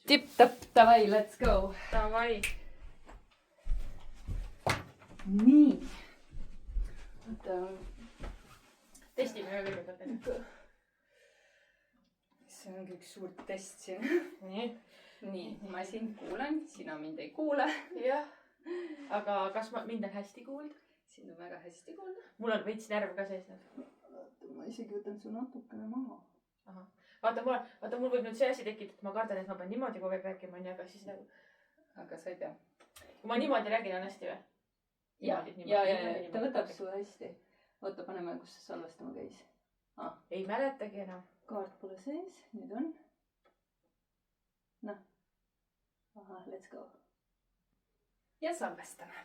Tipp-tapp, davai, let's go. Davai. Nii. Oota. Testime ühe kõigepealt. See ongi üks suur test siin. Nii, ma sind kuulen, sina mind ei kuule. jah. Aga kas mind on hästi kuulda? Sind on väga hästi kuulda. Mul on veits närv ka sees nüüd. Vaata, ma isegi võtan su natukene maha. Aha. Vaata, mul võib nüüd see asi tekkida, et ma kardan, et ma pean niimoodi kogu aeg rääkima, aga siis nagu... Aga sa ei pea. Kui ma niimoodi räägin, on hästi või? Ja, ta võtab su hästi. Oota, paneme, kus see salvestama käis. Ei mäletagi enam. Kaart pole sees, nüüd on. Noh. Aha, let's go. Ja salvestame.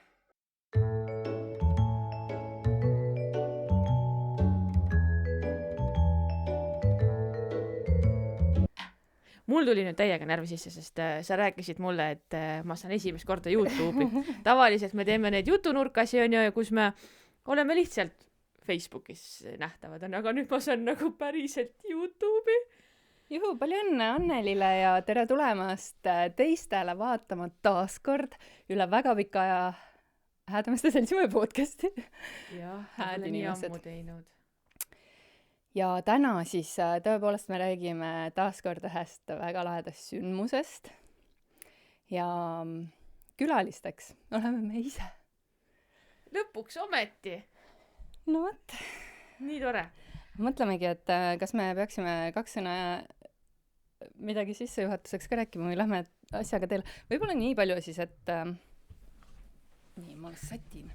Mul tuli nüüd täiega närvi sisse, sest sa rääkisid mulle, et ma saan esimest korda YouTube'i. Tavaliselt me teeme neid jutunurkasi, on ju, kus me oleme lihtsalt Facebookis nähtavad, aga nüüd ma saan nagu päriselt YouTube'i. Juhu, palju õnne Annelile ja tere tulemast teistele vaatama taaskord üle väga pika aja Häädemeeste Seltsimäe podcasti. Jah, olen nii ammu teinud. Ja täna siis tõepoolest me räägime taaskord ühest väga lahedast sündmusest ja külalisteks oleme me ise. Lõpuks ometi. No võt. Nii tore. Mõtlemegi, et kas me peaksime 2 sõna midagi sissejuhatuseks ka rääkima või lähme asjaga teele. Võib-olla nii palju siis, et nii, ma sätin.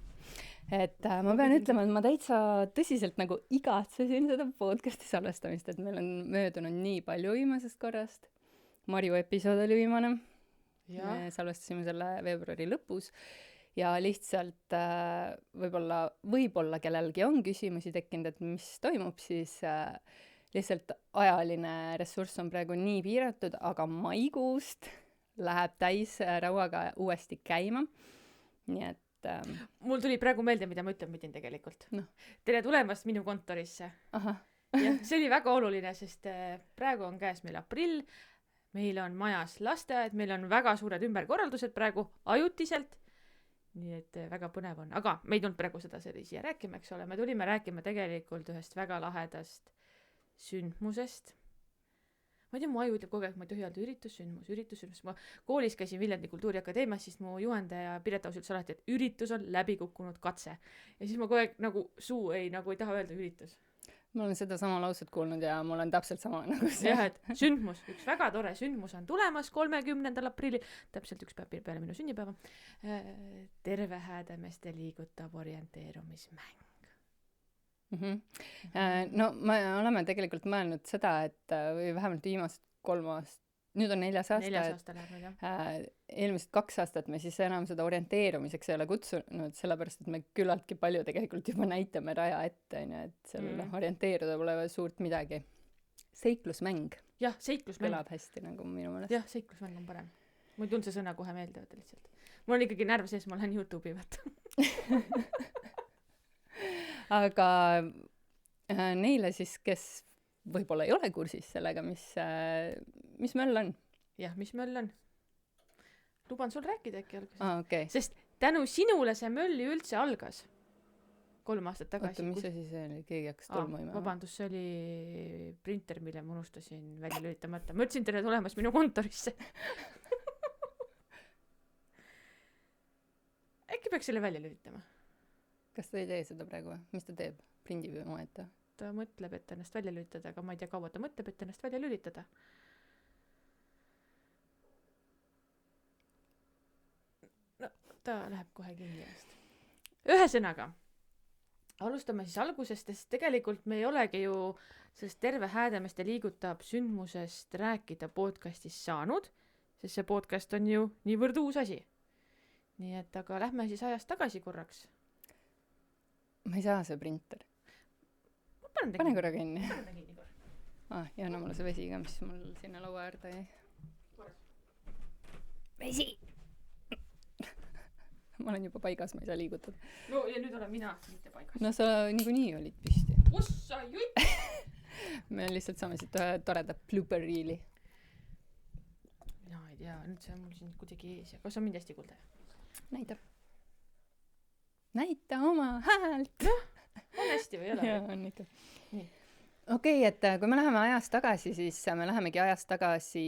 Et ma pean ütlema, et ma täitsa tõsiselt nagu igatsesin seda podcasti salvestamist, et meil on möödunud nii palju viimasest korrast. Marju episood oli viimane. Me salvestasime selle veebruari lõpus ja lihtsalt võib-olla kellelgi on küsimusi tekkinud, et mis toimub, siis lihtsalt ajaline ressurss on praegu nii piiratud, aga maikuust läheb täis rauaga uuesti käima. Nii et mul tuli praegu meelde, mida ma pidin tegelikult. No. Tere tulemast minu kontorisse. Ja see oli väga oluline, sest praegu on käes meil aprill, meil on majas lasteaed, meil on väga suured ümberkorraldused praegu ajutiselt, nii et väga põnev on. Aga me ei tulnud praegu seda siia rääkima, eks ole. Me tulime rääkima tegelikult ühest väga lahedast sündmusest. Ma ei tea, mu aju ütleb kogu aeg, ma ei tohi öelda üritus. Ma koolis käisin Viljandi Kultuuriakadeemias, siis mu juhendaja Piret Aus ütles alati, et üritus on läbi kukkunud katse. Ja siis ma kogu aeg nagu suu ei taha öelda üritus. Ma olen seda sama lauset kuulnud ja mul on täpselt sama nagu see. Jah, et sündmus, üks väga tore sündmus on tulemas 30. aprilli, täpselt üks päev peale minu sünnipäeva. Terve Häädemeeste liigutab orienteerumismäng. No me oleme tegelikult mõelnud seda, et või vähemalt viimased 3 aastat, nüüd on 4 aasta, 4 aasta läheb, jah. Eelmised 2 aastat me siis enam seda orienteerumiseks ei ole kutsunud, sellepärast, et me küllaltki palju tegelikult juba näitame raja ette, et seal orienteeruda pole suurt midagi. Seiklusmäng. Jah, seiklusmäng. Kõlab hästi nagu minu mõelest. Jah, seiklusmäng on parem. Ma ei tulnud see sõna kohe meelde võtta lihtsalt. Mul on ikkagi närv sees, ma lähen YouTube'i võtta. Aga neile siis, kes võib-olla ei ole kursis sellega, mis möll on? Jah, mis möll on? Luban sul rääkida äkki alguses. Okay. Sest tänu sinule see mölli üldse algas 3 aastat tagasi. Oota, mis asi see oli? Keegi hakkas tolmuima? Vabandust, see oli printer, mille ma unustasin välja lülitamata. Ma ütlesin tere tulemas minu kontorisse. Äkki peaks selle välja lülitama? Kas ta ei tee seda praegu? Mis ta teeb? Prindib oma ette? Ta mõtleb, et ennast välja lülitada, aga ma ei tea, kaua ta mõtleb, et ennast välja lülitada. No, ta läheb kohe kinni ennast. Ühesõnaga, alustame siis algusest, sest tegelikult me ei olegi ju sellest Terve Häädemeeste liigutab sündmusest rääkida podcastis saanud, sest see podcast on ju niivõrd uus asi. Nii et aga lähme siis ajast tagasi korraks. Ma ei saa see printer. Pane korra kinni. Ja no mulle see vesi ka, mis mul sinna laua äärde jäi. Vesi! Ma olen juba paigas, ma ei saa liigutada. No ja nüüd olen mina mitte paigas. No sa niikuinii olid püsti. Ossa jutt! Me lihtsalt saame siit ühe toreda blooper reeli. Mina ei jaa, nüüd see on mul siin kuidagi ees ja kas on mind hästi kuulda? Näita oma häält. On hästi või ei ole? jaa, on ikka. Okei, et kui me läheme ajas tagasi, siis me lähemegi ajas tagasi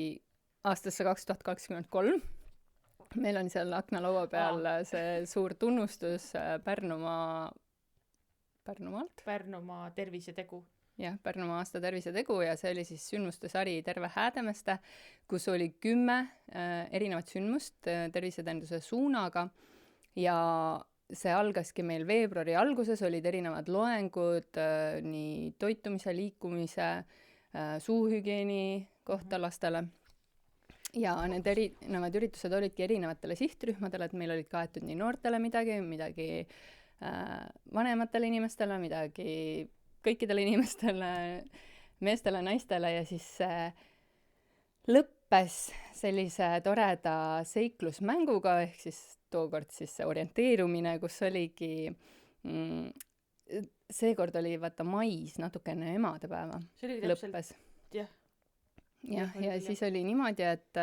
aastasse 2023. Meil on seal aknalaua peal see suur tunnustus Pärnumaalt. Pärnumaa tervisetegu. Jah, Pärnumaa aasta tervisetegu ja see oli siis sündmuste sari Terve Häädemeeste, kus oli 10 erinevat sündmust terviseteeninduse suunaga ja see algaski meil veebruari alguses, olid erinevad loengud nii toitumise, liikumise, suuhügieeni kohta lastele. Ja need erinevad üritused olidki erinevatele sihtrühmadele, et meil olid kaetud nii noortele midagi vanematele inimestele, midagi kõikidele inimestele, meestele, naistele ja siis lõppes sellise toreda seiklusmänguga, ehk siis tookord siis see orienteerumine, kus oligi, seekord oli vaata mais natukene emadepäeva lõppes. Jah. Ja siis oli niimoodi, et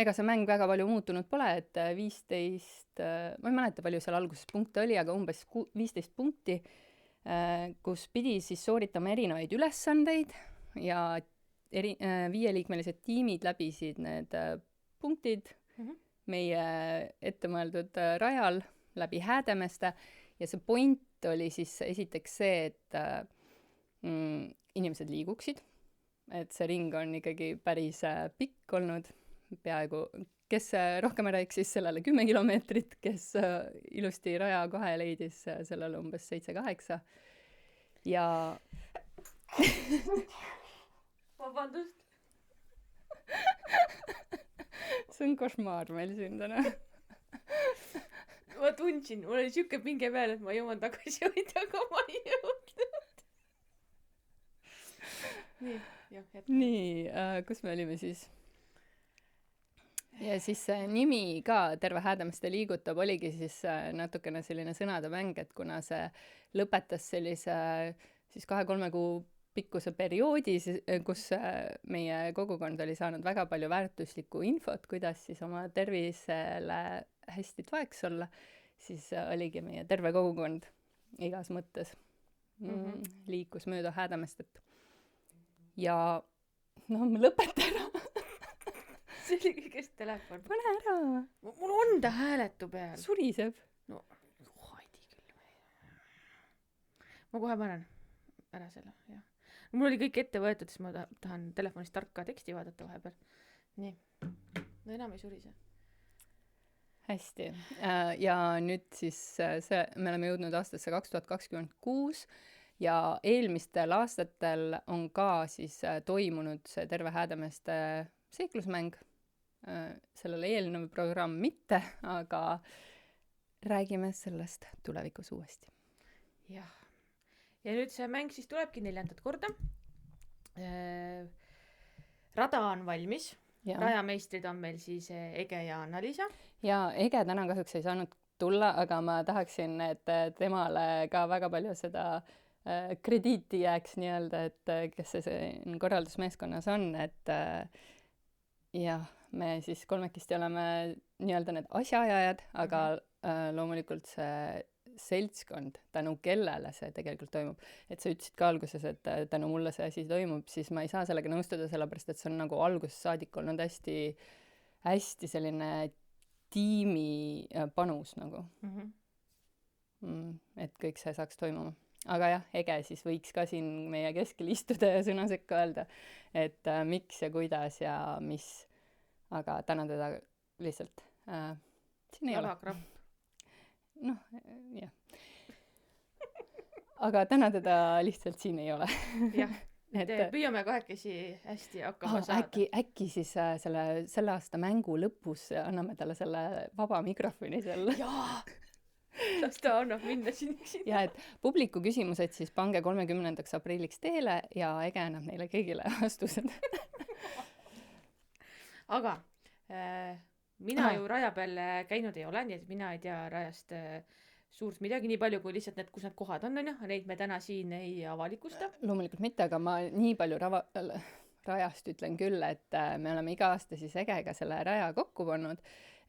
ega see mäng väga palju muutunud pole, et 15, ma ei mäleta, palju seal alguses punkte oli, aga umbes 15 punkti, kus pidi siis sooritama erinevaid ülesandeid ja 5-liikmelised tiimid läbisid need punktid meie ettemõeldud rajal läbi Häädemeeste ja see point oli siis esiteks see, et inimesed liiguksid, et see ring on ikkagi päris pikk olnud, peaaegu, kes rohkem ära eksis sellele 10 kilomeetrit, kes ilusti raja kohe leidis sellele umbes 7-8 ja Vabandust. See on košmaar meil siin täna. Ma tundsin, mul oli siuke pinge peal, et ma jõuan tagasi hoida, aga ma ei jõudnud. Nii, kus me olime siis? Ja siis see nimi ka Terve Häädemeeste liigutab oligi siis natukene selline sõnade mäng, et kuna see lõpetas sellise siis 2-3 kuu pikkuse perioodi, kus meie kogukond oli saanud väga palju väärtuslikku infot, kuidas siis oma tervisele hästi toeks olla, siis oligi meie terve kogukond igas mõttes liikus mööda Häädemestet. Ja ma lõpeta ära. See oli kõigest telefon. Pane ära. Mul on ta hääletu peal. Suriseb. No, haidi küll. Ma kohe panen ära selle, jah. Mul oli kõik ette võetud, siis ma tahan telefonist tarka teksti vaadata vahepeal. Nii. No enam ei surise. Hästi. Ja nüüd siis me oleme jõudnud aastasse 2026 ja eelmistel aastatel on ka siis toimunud see Terve Häädemeeste seiklusmäng. Sellele eelnev programm mitte, aga räägime sellest tulevikus uuesti. Jah. Ja nüüd see mäng siis tulebki 4. korda. Rada on valmis. Rajameistrid on meil siis Ege ja Anna-Liisa. Ja Ege täna kahjuks ei saanud tulla, aga ma tahaksin, et temale ka väga palju seda krediiti jääks nii-öelda, et kes see korraldusmeeskonnas on, et jah, me siis kolmekesti oleme nii-öelda need asjaajajad, aga loomulikult see seltskond, tänu kellele see tegelikult toimub. Et sa ütlesid ka alguses, et tänu mulle see asi toimub, siis ma ei saa sellega nõustuda, sellepärast et see on nagu algusest saadik olnud hästi selline tiimi panus nagu. Et kõik see saaks toimuma. Aga jah, Ege siis võiks ka siin meie keskel istuda ja sõna sekka öelda, et miks ja kuidas ja mis. Aga täna teda lihtsalt siin ei ole. Jah. Aga täna teda lihtsalt siin ei ole. Jah, püüame kahekesi hästi hakkama saada. Äkki siis selle aasta mängu lõpus anname talle selle vaba mikrofoni seal. Jaa! Las ta annab minna siin. Ja et publiku küsimused siis pange 30. aprilliks teele ja Ege annab neile kõigile vastused. Aga mina ju raja peal käinud ei ole, nii et mina ei tea rajast suurt midagi, nii palju kui lihtsalt need, kus need kohad on, neid me täna siin ei avalikusta. Loomulikult mitte, aga ma nii palju rajast ütlen küll, et me oleme iga aasta siis Egega selle raja kokku pannud,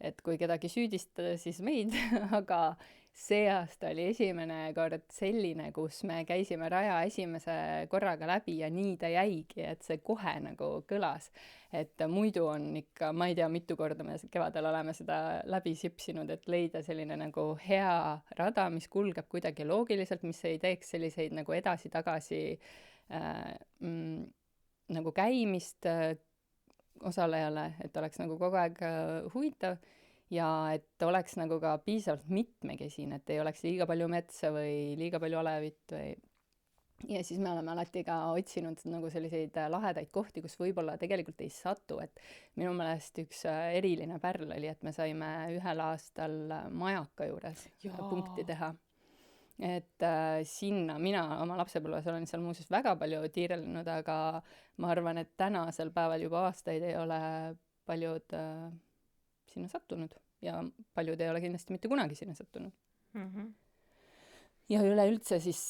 et kui kedagi süüdistada, siis meid, aga see aasta oli esimene kord selline, kus me käisime raja esimese korraga läbi ja nii ta jäigi, et see kohe nagu kõlas. Et muidu on ikka, ma ei tea, mitu korda me kevadel oleme seda läbi sipsinud, et leida selline nagu hea rada, mis kulgeb kuidagi loogiliselt, mis ei teeks selliseid nagu edasi-tagasi nagu käimist osalejale, et oleks nagu kogu aeg huvitav ja et oleks nagu ka piisavalt mitmekesine, et ei oleks liiga palju metsa või liiga palju olevit või ja siis me oleme alati ka otsinud nagu selliseid lahedaid kohti, kus võib-olla tegelikult ei satu, et minu meelest üks eriline pärl oli, et me saime ühel aastal Majaka juures punkti teha. Et sinna, mina oma lapsepõlves olen seal muuseas väga palju tiirelnud, aga ma arvan, et tänasel päeval juba aastaid ei ole paljud sinna sattunud ja paljud ei ole kindlasti mitte kunagi sinna sattunud. Ja üleüldse siis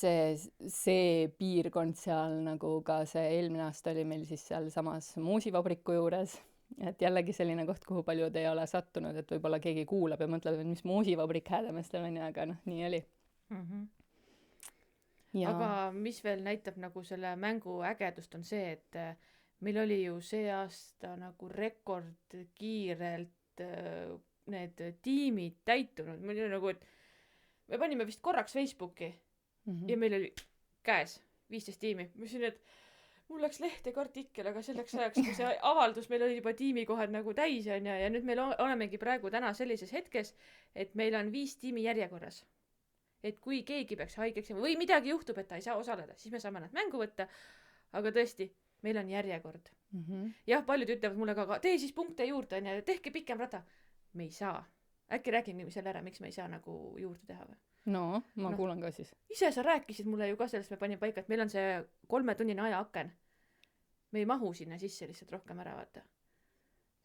see piirkond seal nagu ka see eelmine aasta oli meil siis seal samas Muusivabriku juures, et jällegi selline koht, kuhu paljud ei ole sattunud, et võib-olla keegi kuulab ja mõtleb, et mis Muusivabrik Häädemeestel on, aga noh, nii oli. Ja. Aga mis veel näitab nagu selle mängu ägedust on see, et meil oli ju see aasta nagu rekordkiirelt need tiimid täitunud. Meil oli nagu, et me panime vist korraks Facebooki ja meil oli käes 15 tiimi. Ma ütlesin, et mul läks lehte ka artikkel, aga selleks ajaks, kui see avaldus, meil oli juba tiimikohad nagu täis ja nüüd meil olemegi praegu täna sellises hetkes, et meil on 5 tiimi järjekorras. Et kui keegi peaks haigeks või midagi juhtub, et ta ei saa osaleda, siis me saame nad mängu võtta. Aga tõesti, meil on järjekord. Jah, paljud ütlevad mulle ka, tee siis punkte juurde, tehke pikem rada. Me ei saa. Äkki räägin selle ära, miks me ei saa nagu juurde teha või? No, ma kuulan ka siis. Ise sa rääkisid mulle ju ka sellest, me panin paika, et meil on see 3-tunnine ajaaken. Me ei mahu sinna sisse lihtsalt rohkem ära vaata.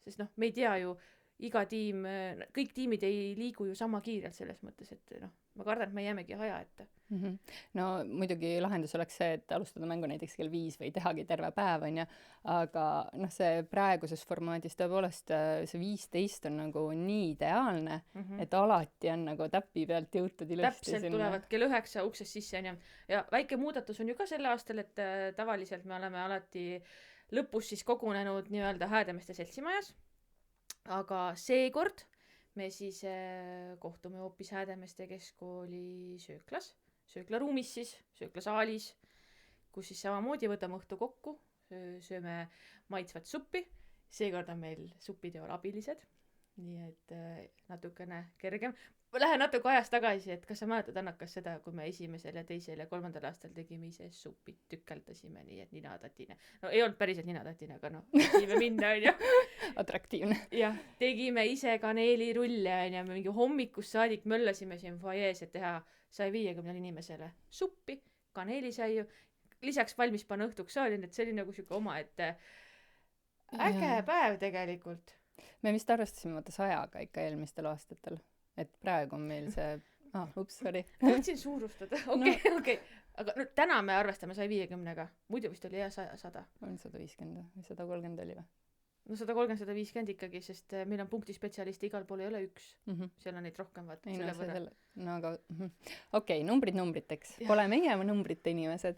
Sest me ei tea ju, iga tiim, kõik tiimid ei liigu ju sama kiirelt selles mõttes, et ma kardan, et me jäämegi haja ette. No muidugi lahendus oleks see, et alustada mängu näiteks kell 5 või tehagi terve päev, aga see praeguses formaadis tõepoolest see 15 on nagu nii ideaalne, et alati on nagu täppi pealt jõutud ilusti täpselt sinna. Tulevad kell 9 uksest sisse ja väike muudatus on ju ka selle aastal, et tavaliselt me oleme alati lõpus siis kogunenud nii-öelda Häädemeeste seltsimajas, aga seekord me siis kohtume hoopis Häädemeeste keskkooli sööklaruumis siis, sööklasaalis, kus siis samamoodi võtame õhtu kokku, sööme maitsvat suppi, seekord on meil supiteol abilised, nii et natukene kergem. Lähen natuke ajast tagasi, et kas sa mäletad, Annakas, seda, kui me esimesel ja teisel ja 3. aastal tegime ise supid, tükeldasime nii, et ninatatine. No ei olnud päriselt ninatatine, aga tegime minna, on ju. Atraktiivne. Jah, tegime ise kaneelirulle, on ju, mingi hommikust saadik möllasime siin foajees, et teha 150 inimesele suppi, kaneelisaiu, lisaks valmis panna õhtuks saali, et see oli nagu siuke oma, et äge päev tegelikult. Me vist arvestasime 100-ga ikka eelmistel aastatel. Et praegu on meil see... sorry. Ma võtsin suurustada. Okei. Aga täna me arvestame 150-ga. Muidu vist oli 100. On 150 või 130 oli või? No 130-150 ikkagi, sest meil on punktispetsialisti igal pool ei ole üks. Seal on neid rohkem vaata. Ei, no aga... Okei, numbriteks. Pole meie numbrite inimesed.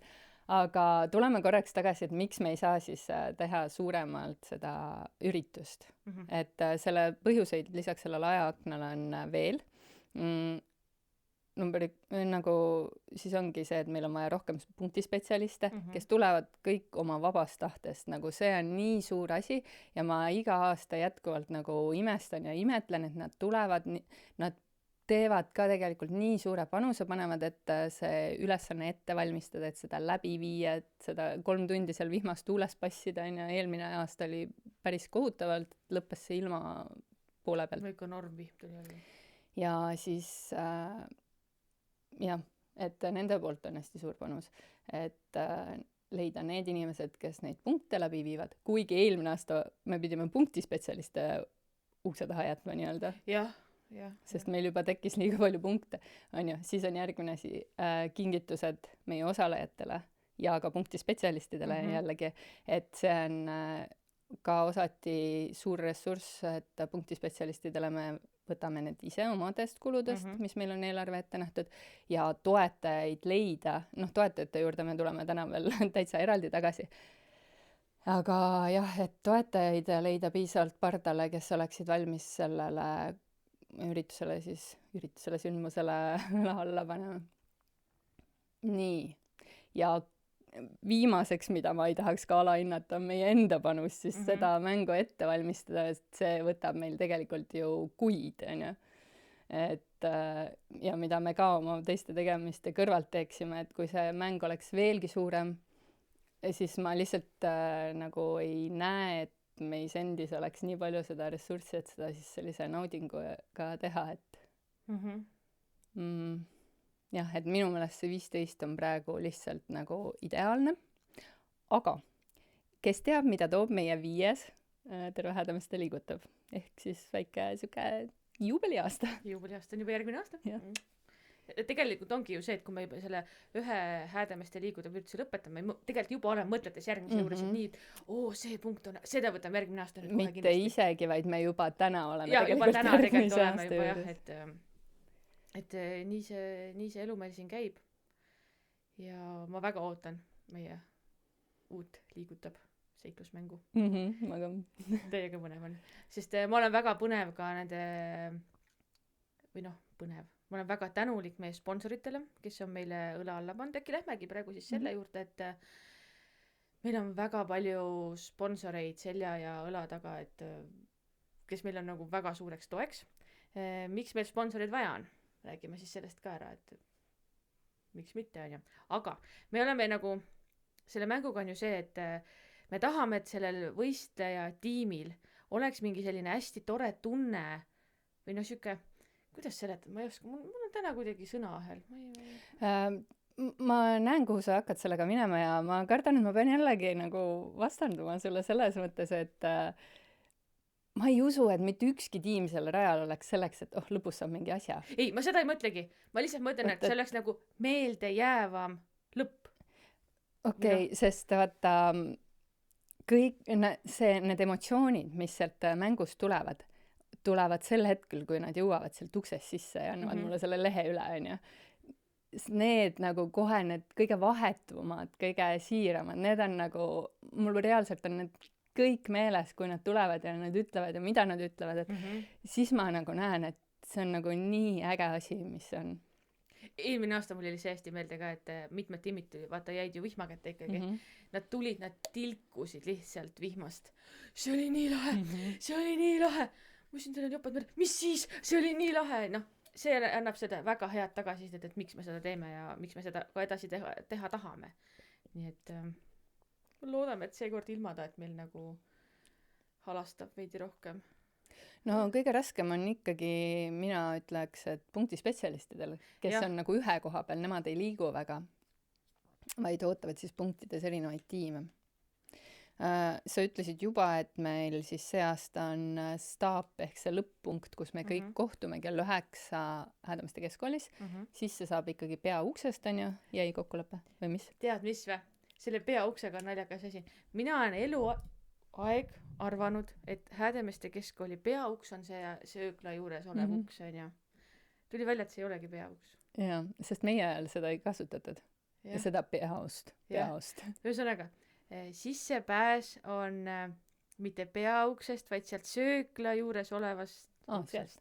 Aga tuleme korraks tagasi, et miks me ei saa siis teha suuremalt seda üritust. Et selle põhjuseid lisaks sellele ajaaknale on veel. Nagu siis ongi see, et meil on vaja rohkem punktispetsialiste, kes tulevad kõik oma vabast tahtest. Nagu see on nii suur asi ja ma iga aasta jätkuvalt nagu imestan ja imetlen, et nad tulevad, nad teevad ka tegelikult nii suure panuse, panevad, et see ülesanne ette valmistada, et seda läbi viia, et seda 3 tundi seal vihmas tuules passida, ja eelmine aasta oli päris kohutavalt, lõppes see ilma poole pealt. Või ikka normvihm tuli olla. Ja siis, et nende poolt on hästi suur panus, et leida need inimesed, kes neid punkte läbi viivad, kuigi eelmine aasta me pidime punktispetsialiste ukse taha jätma nii-öelda. Jah. Sest meil juba tekkis liiga palju punkte, on ju. Siis on järgmine asi kingitused meie osalejatele ja ka punktispetsialistidele jällegi, et see on ka osati suur ressurss, et punktispetsialistidele me võtame need ise omadest kuludest, mis meil on eelarve ette nähtud, ja toetajaid leida, toetajate juurde me tuleme täna veel täitsa eraldi tagasi. Aga jah, et toetajaid leida piisavalt pardale, kes oleksid valmis sellele üritusele sündmusele õla alla panema. Nii. Ja viimaseks, mida ma ei tahaks ka alahinnata, on meie enda panus, siis seda mängu ette valmistada, sest see võtab meil tegelikult ju kuid, on ju. Et ja mida me ka oma teiste tegemiste kõrvalt teeksime, et kui see mäng oleks veelgi suurem, siis ma lihtsalt nagu ei näe, et meis endis oleks nii palju seda ressurssi, et seda siis sellise naudinguga teha, et jah, et minu meelest see 15 on praegu lihtsalt nagu ideaalne, aga kes teab, mida toob meie 5. Terve Häädemeeste liigutab, ehk siis väike siuke juubeliaasta. Juubeliaasta on juba järgmine aasta. Tegelikult ongi ju see, et kui me juba selle ühe Häädemeeste liigutab üldse lõpetame, tegelikult juba oleme mõtletes järgmise juures, et nii, et see punkt on, seda võtame järgmine aasta nüüd kohe kindlasti. Mitte isegi, vaid me juba täna oleme tegelikult oleme juba et nii see elu meil siin käib. Ja ma väga ootan meie uut liigutab seiklusmängu. Aga Teiega põnev on. Sest ma olen väga põnev ka nende, ma olen väga tänulik meie sponsoritele, kes on meile õla alla pannud. Äkki lähmegi praegu siis selle juurde, et meil on väga palju sponsoreid selja ja õla taga, et kes meil on nagu väga suureks toeks. Miks meil sponsoreid vaja on? Räägime siis sellest ka ära, et miks mitte, on ju. Aga me oleme nagu, selle mänguga on ju see, et me tahame, et sellel võistleja tiimil oleks mingi selline hästi tore tunne või siuke, kuidas seletada, ma ei oska, mul on täna kuidagi sõnaahel. Ma näen, kuhu sa hakkad sellega minema ja ma kardan, et ma pean jällegi nagu vastanduma sulle selles mõttes, et ma ei usu, et mitte ükski tiim selle rajal oleks selleks, et lõpus saab mingi asja. Ei, ma seda ei mõtlegi. Ma lihtsalt mõtlen, et see oleks nagu meeldejäävam lõpp. Okei, sest vaata, kõik need emotsioonid, mis sealt mängust tulevad sel hetkel, kui nad jõuavad sealt uksest sisse ja annavad mulle selle lehe üle, on ju. Need nagu kohe need kõige vahetumad, kõige siiramad, need on nagu, mul reaalselt on need kõik meeles, kui nad tulevad ja nad ütlevad ja mida nad ütlevad, et siis ma nagu näen, et see on nagu nii äge asi, mis on. Eelmine aasta mul oli see hästi meelde ka, et mitmed tiimid tuli, vaata jäid ju vihma kätte ikkagi. Nad tulid, nad tilkusid lihtsalt vihmast. See oli nii lahe, see oli nii lahe. Ma ütlesin teile jopad, mis siis? See oli nii lahe. See annab seda väga head tagasisidet, et miks me seda teeme ja miks me seda ka edasi teha tahame. Nii et loodame, et seekord ilmada, et meil nagu halastab veidi rohkem. No kõige raskem on ikkagi, mina ütleks, et punktispetsialistidel, kes on nagu ühe koha peal, nemad ei liigu väga, vaid ootavad siis punktides erinevaid tiime. Sa ütlesid juba, et meil siis see aasta on staap ehk see lõpp-punkt, kus me kõik kohtume kell 9 Häädemeeste keskkoolis, siis see saab ikkagi pea uksest, on ju, jäi kokkulepe või mis? Tead, mis või? Selle pea uksega on naljakas asi. Mina olen eluaeg arvanud, et Häädemeeste keskkooli peauks on see söökla juures olev uks, on ju. Tuli välja, et see ei olegi peauks. Jaa, sest meie ajal seda ei kasutatud. Ja seda peaust. Ühesõnaga, sissepääs on mitte peauksest, vaid sealt söökla juures olevast uksest.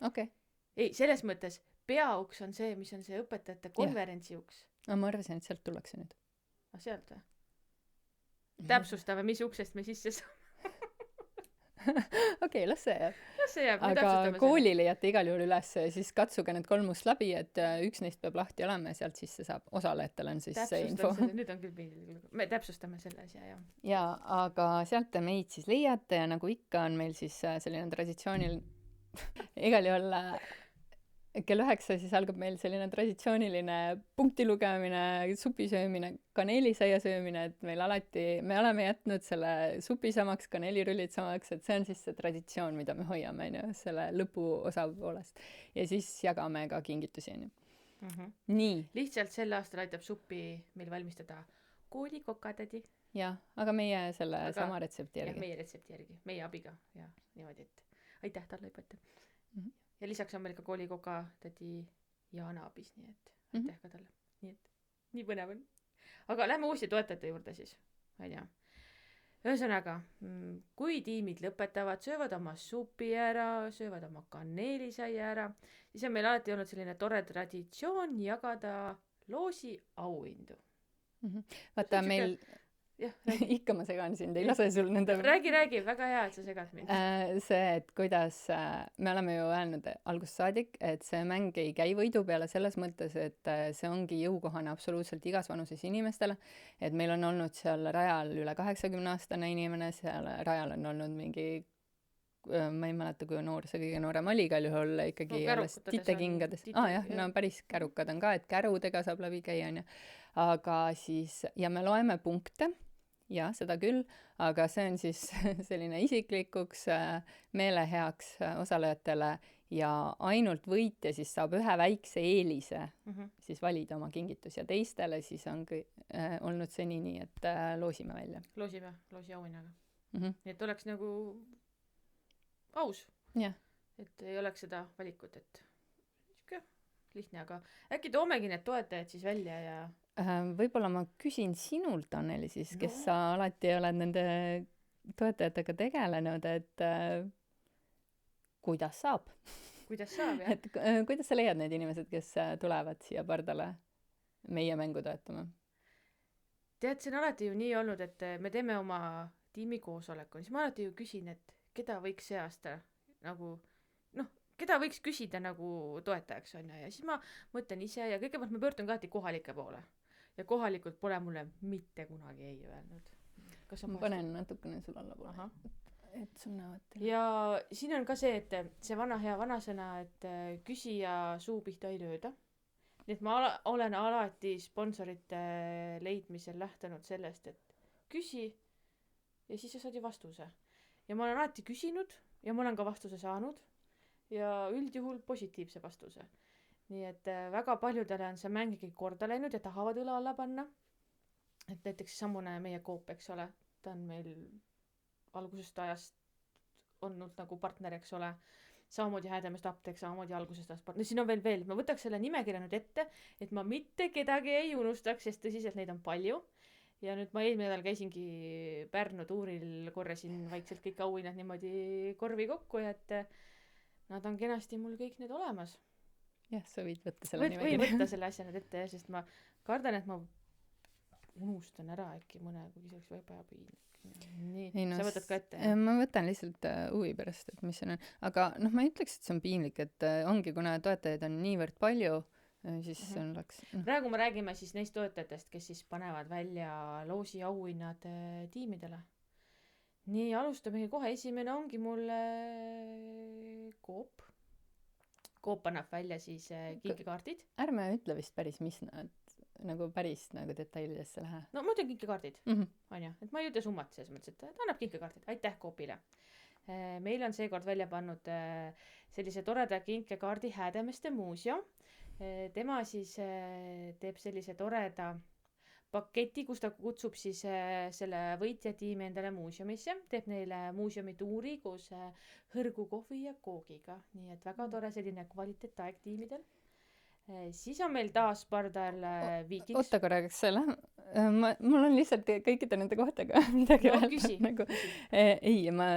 Okay. Ei, selles mõttes peauks on see, mis on see õpetajate konverentsi uks. Ma arvasin, et sealt tullakse nüüd. Sealt või? Täpsustame, mis uksest me sisse saame. Okei, las see jääb. Aga koolile jätta igal juhul üles, siis katsuge need 3 must läbi, et üks neist peab lahti olema ja sealt sisse saab. Osalejatel on siis see info. Nüüd on küll me täpsustame selle asja, jah. Ja, aga sealt te meid siis leiate ja nagu ikka on meil siis selline traditsioonil igal juhul kell 9 siis algab meil selline traditsiooniline punkti lugemine, supi söömine, kaneelisaia söömine, et meil alati, me oleme jätnud selle supi samaks, kaneelirullid samaks, et see on siis see traditsioon, mida me hoiame, selle lõpu osa poolest. Ja siis jagame ka kingitusi. Nii. Lihtsalt sel aastal aitab suppi meil valmistada kooli kokatädi. jah, aga meie selle sama retsepti järgi. meie retsepti järgi, meie abiga ja niimoodi, et aitäh talle juba ette. Ja lisaks on meil ka kooli kokatädi Jaana abis, nii et aitäh ka talle. Nii et nii põnev on. Aga lähme uuesti toetajate juurde siis, onju. Ühesõnaga, kui tiimid lõpetavad, söövad oma supi ära, söövad oma kaneelisai ära, siis on meil alati olnud selline tore traditsioon jagada loosi auhindu. Vaata meil ikka ma segan sind, ei lase sul nende räägi, väga hea, et sa segad mind. See, et kuidas me oleme ju öelnud algusest saadik, et see mäng ei käi võidu peale selles mõttes, et see ongi jõukohane absoluutselt igas vanuses inimestele, et meil on olnud seal rajal üle 80-aastane inimene, seal rajal on olnud mingi ma ei mäleta, kui noor see kõige noorem oli, igal juhul ikkagi alles titekingades. Jah, no päris kärukad on ka, et kärudega saab läbi käia, onju. Aga siis, ja me loeme punkte, ja seda küll, aga see on siis selline isiklikuks meeleheaks osalejatele ja ainult võitja siis saab ühe väikse eelise siis valida oma kingitus ja teistele siis on olnud seni nii, et loosime välja. Loosi auhinnaga. Nii et oleks nagu aus. Yeah. Et ei oleks seda valikut, et lihtne, aga äkki toomegi need toetajad siis välja ja võib-olla ma küsin sinult, Anneli, siis, kes sa alati oled nende toetajatega tegelenud, et kuidas saab? Kuidas saab, jah? Et kuidas sa leiad need inimesed, kes tulevad siia pardale meie mängu toetama? Tead, see on alati ju nii olnud, et me teeme oma tiimi koosoleku, siis ma alati ju küsin, et keda võiks see aasta nagu keda võiks küsida nagu toetajaks, on ja siis ma mõtlen ise ja kõigepealt ma pöördun ka alati kohalike poole. Ja kohalikult pole mulle mitte kunagi ei öelnud. Ma panen natukene sul alla poole, et sul näevad. Ja siin on ka see, et see vana hea vanasõna, et küsija suu pihta ei lööda. Nii et ma olen alati sponsorite leidmisel lähtunud sellest, et küsi ja siis sa saad ju vastuse. Ja ma olen alati küsinud ja ma olen ka vastuse saanud. Ja üldjuhul positiivse vastuse. Nii et väga paljudele on see mäng ikkagi korda läinud ja tahavad õla alla panna. Et näiteks sammune meie Coop, eks ole, ta on meil algusest ajast olnud nagu partner, eks ole. Samamoodi Häädemeeste apteek, samamoodi algusest ajast partner. Siin on veel, ma võtaks selle nimekirja nüüd ette, et ma mitte kedagi ei unustaks, sest tõsiselt neid on palju. Ja nüüd ma eelmine nädal käisingi Pärnu tuuril, korrasin vaikselt kõik auhinnad niimoodi korvi kokku ja et nad on kenasti mul kõik need olemas. Jah, sa võid võtta selle nimekirja. Võin võtta selle asja nüüd ette, sest ma kardan, et ma unustan ära äkki mõne, kuigi see oleks võib-olla piinlik. Nii, sa võtad ka ette? Ma võtan lihtsalt huvi pärast, et mis see on. Aga ma ei ütleks, et see on piinlik, et ongi, kuna toetajaid on niivõrd palju, siis oleks... Praegu me räägime siis neist toetajatest, kes siis panevad välja loosi auhinnad tiimidele. Nii, alustamegi kohe. Esimene ongi mul Coop. Coop annab välja siis kinkekaardid. Ärme ütle vist päris, mis nad nagu päris nagu detailidesse lähe. No ma ütlen kinkekaardid, on ju. Et ma ei ütle summat selles mõttes, et ta annab kinkekaardid. Aitäh Coopile. Meil on seekord välja pannud sellise toreda kinkekaardi Häädemeeste muuseum. Tema siis teeb sellise toreda paketi, kus ta kutsub siis selle võitjatiimi endale muuseumisse, teeb neile muuseumituuri koos hõrgu kohvi ja koogiga. Nii et väga tore selline kvaliteetaeg tiimidel. Siis on meil taas pardal Vikings. Oota korraks selle. Mul on lihtsalt kõikide nende kohtaga midagi küsi. Nagu, ei, ma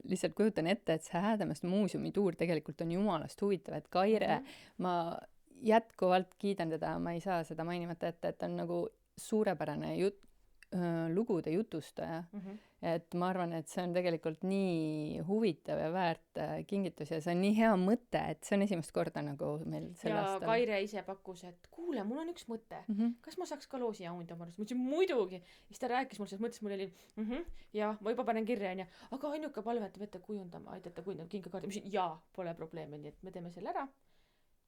lihtsalt kujutan ette, et see Häädemeeste muuseumituur tegelikult on jumalast huvitav, et Kaire, ma jätkuvalt kiidan teda, ma ei saa seda mainimata ette, et on nagu suurepärane lugude jutustaja. Et ma arvan, et see on tegelikult nii huvitav ja väärt kingitus ja see on nii hea mõte, et see on esimest korda nagu meil selle aastal. Ja Kaire ise pakkus, et kuule, mul on üks mõte. Kas ma saaks ka loosi auhinda omast? Ma ütlesin, muidugi. Siis ta rääkis mul, sest mõttes mul oli, ja ma juba panen kirja, aga ainuke palve, et võtta kujundama, aidata kujundama kinkekaardi. Ma ütlesin, jaa, pole probleemi, nii et me teeme selle ära.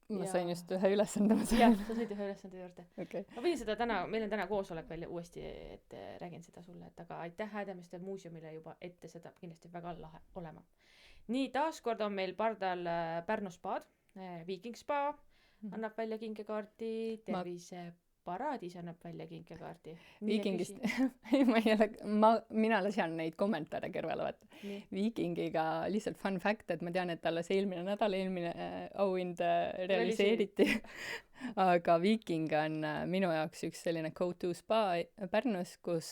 Ma sain just ühe ülesande. Jah, sa said ühe ülesande juurde. Okay. Ma võin seda täna, meil on täna koosolek veel uuesti, et räägin seda sulle, et aga aitäh Häädemeeste muuseumile juba ette seda kindlasti väga lahe olema. Nii, taaskord on meil pardal Pärnu spaad, Viking spa, annab välja kinkekaarti, Tervise Paradiis annab välja kinkekaardi. Viikingist mina lasen neid kommentaare kõrvale, vaata. Viikingiga lihtsalt fun fact, et ma tean, et alles eelmine nädal auhind realiseeriti. Aga Viiking on minu jaoks üks selline go-to spa Pärnus, kus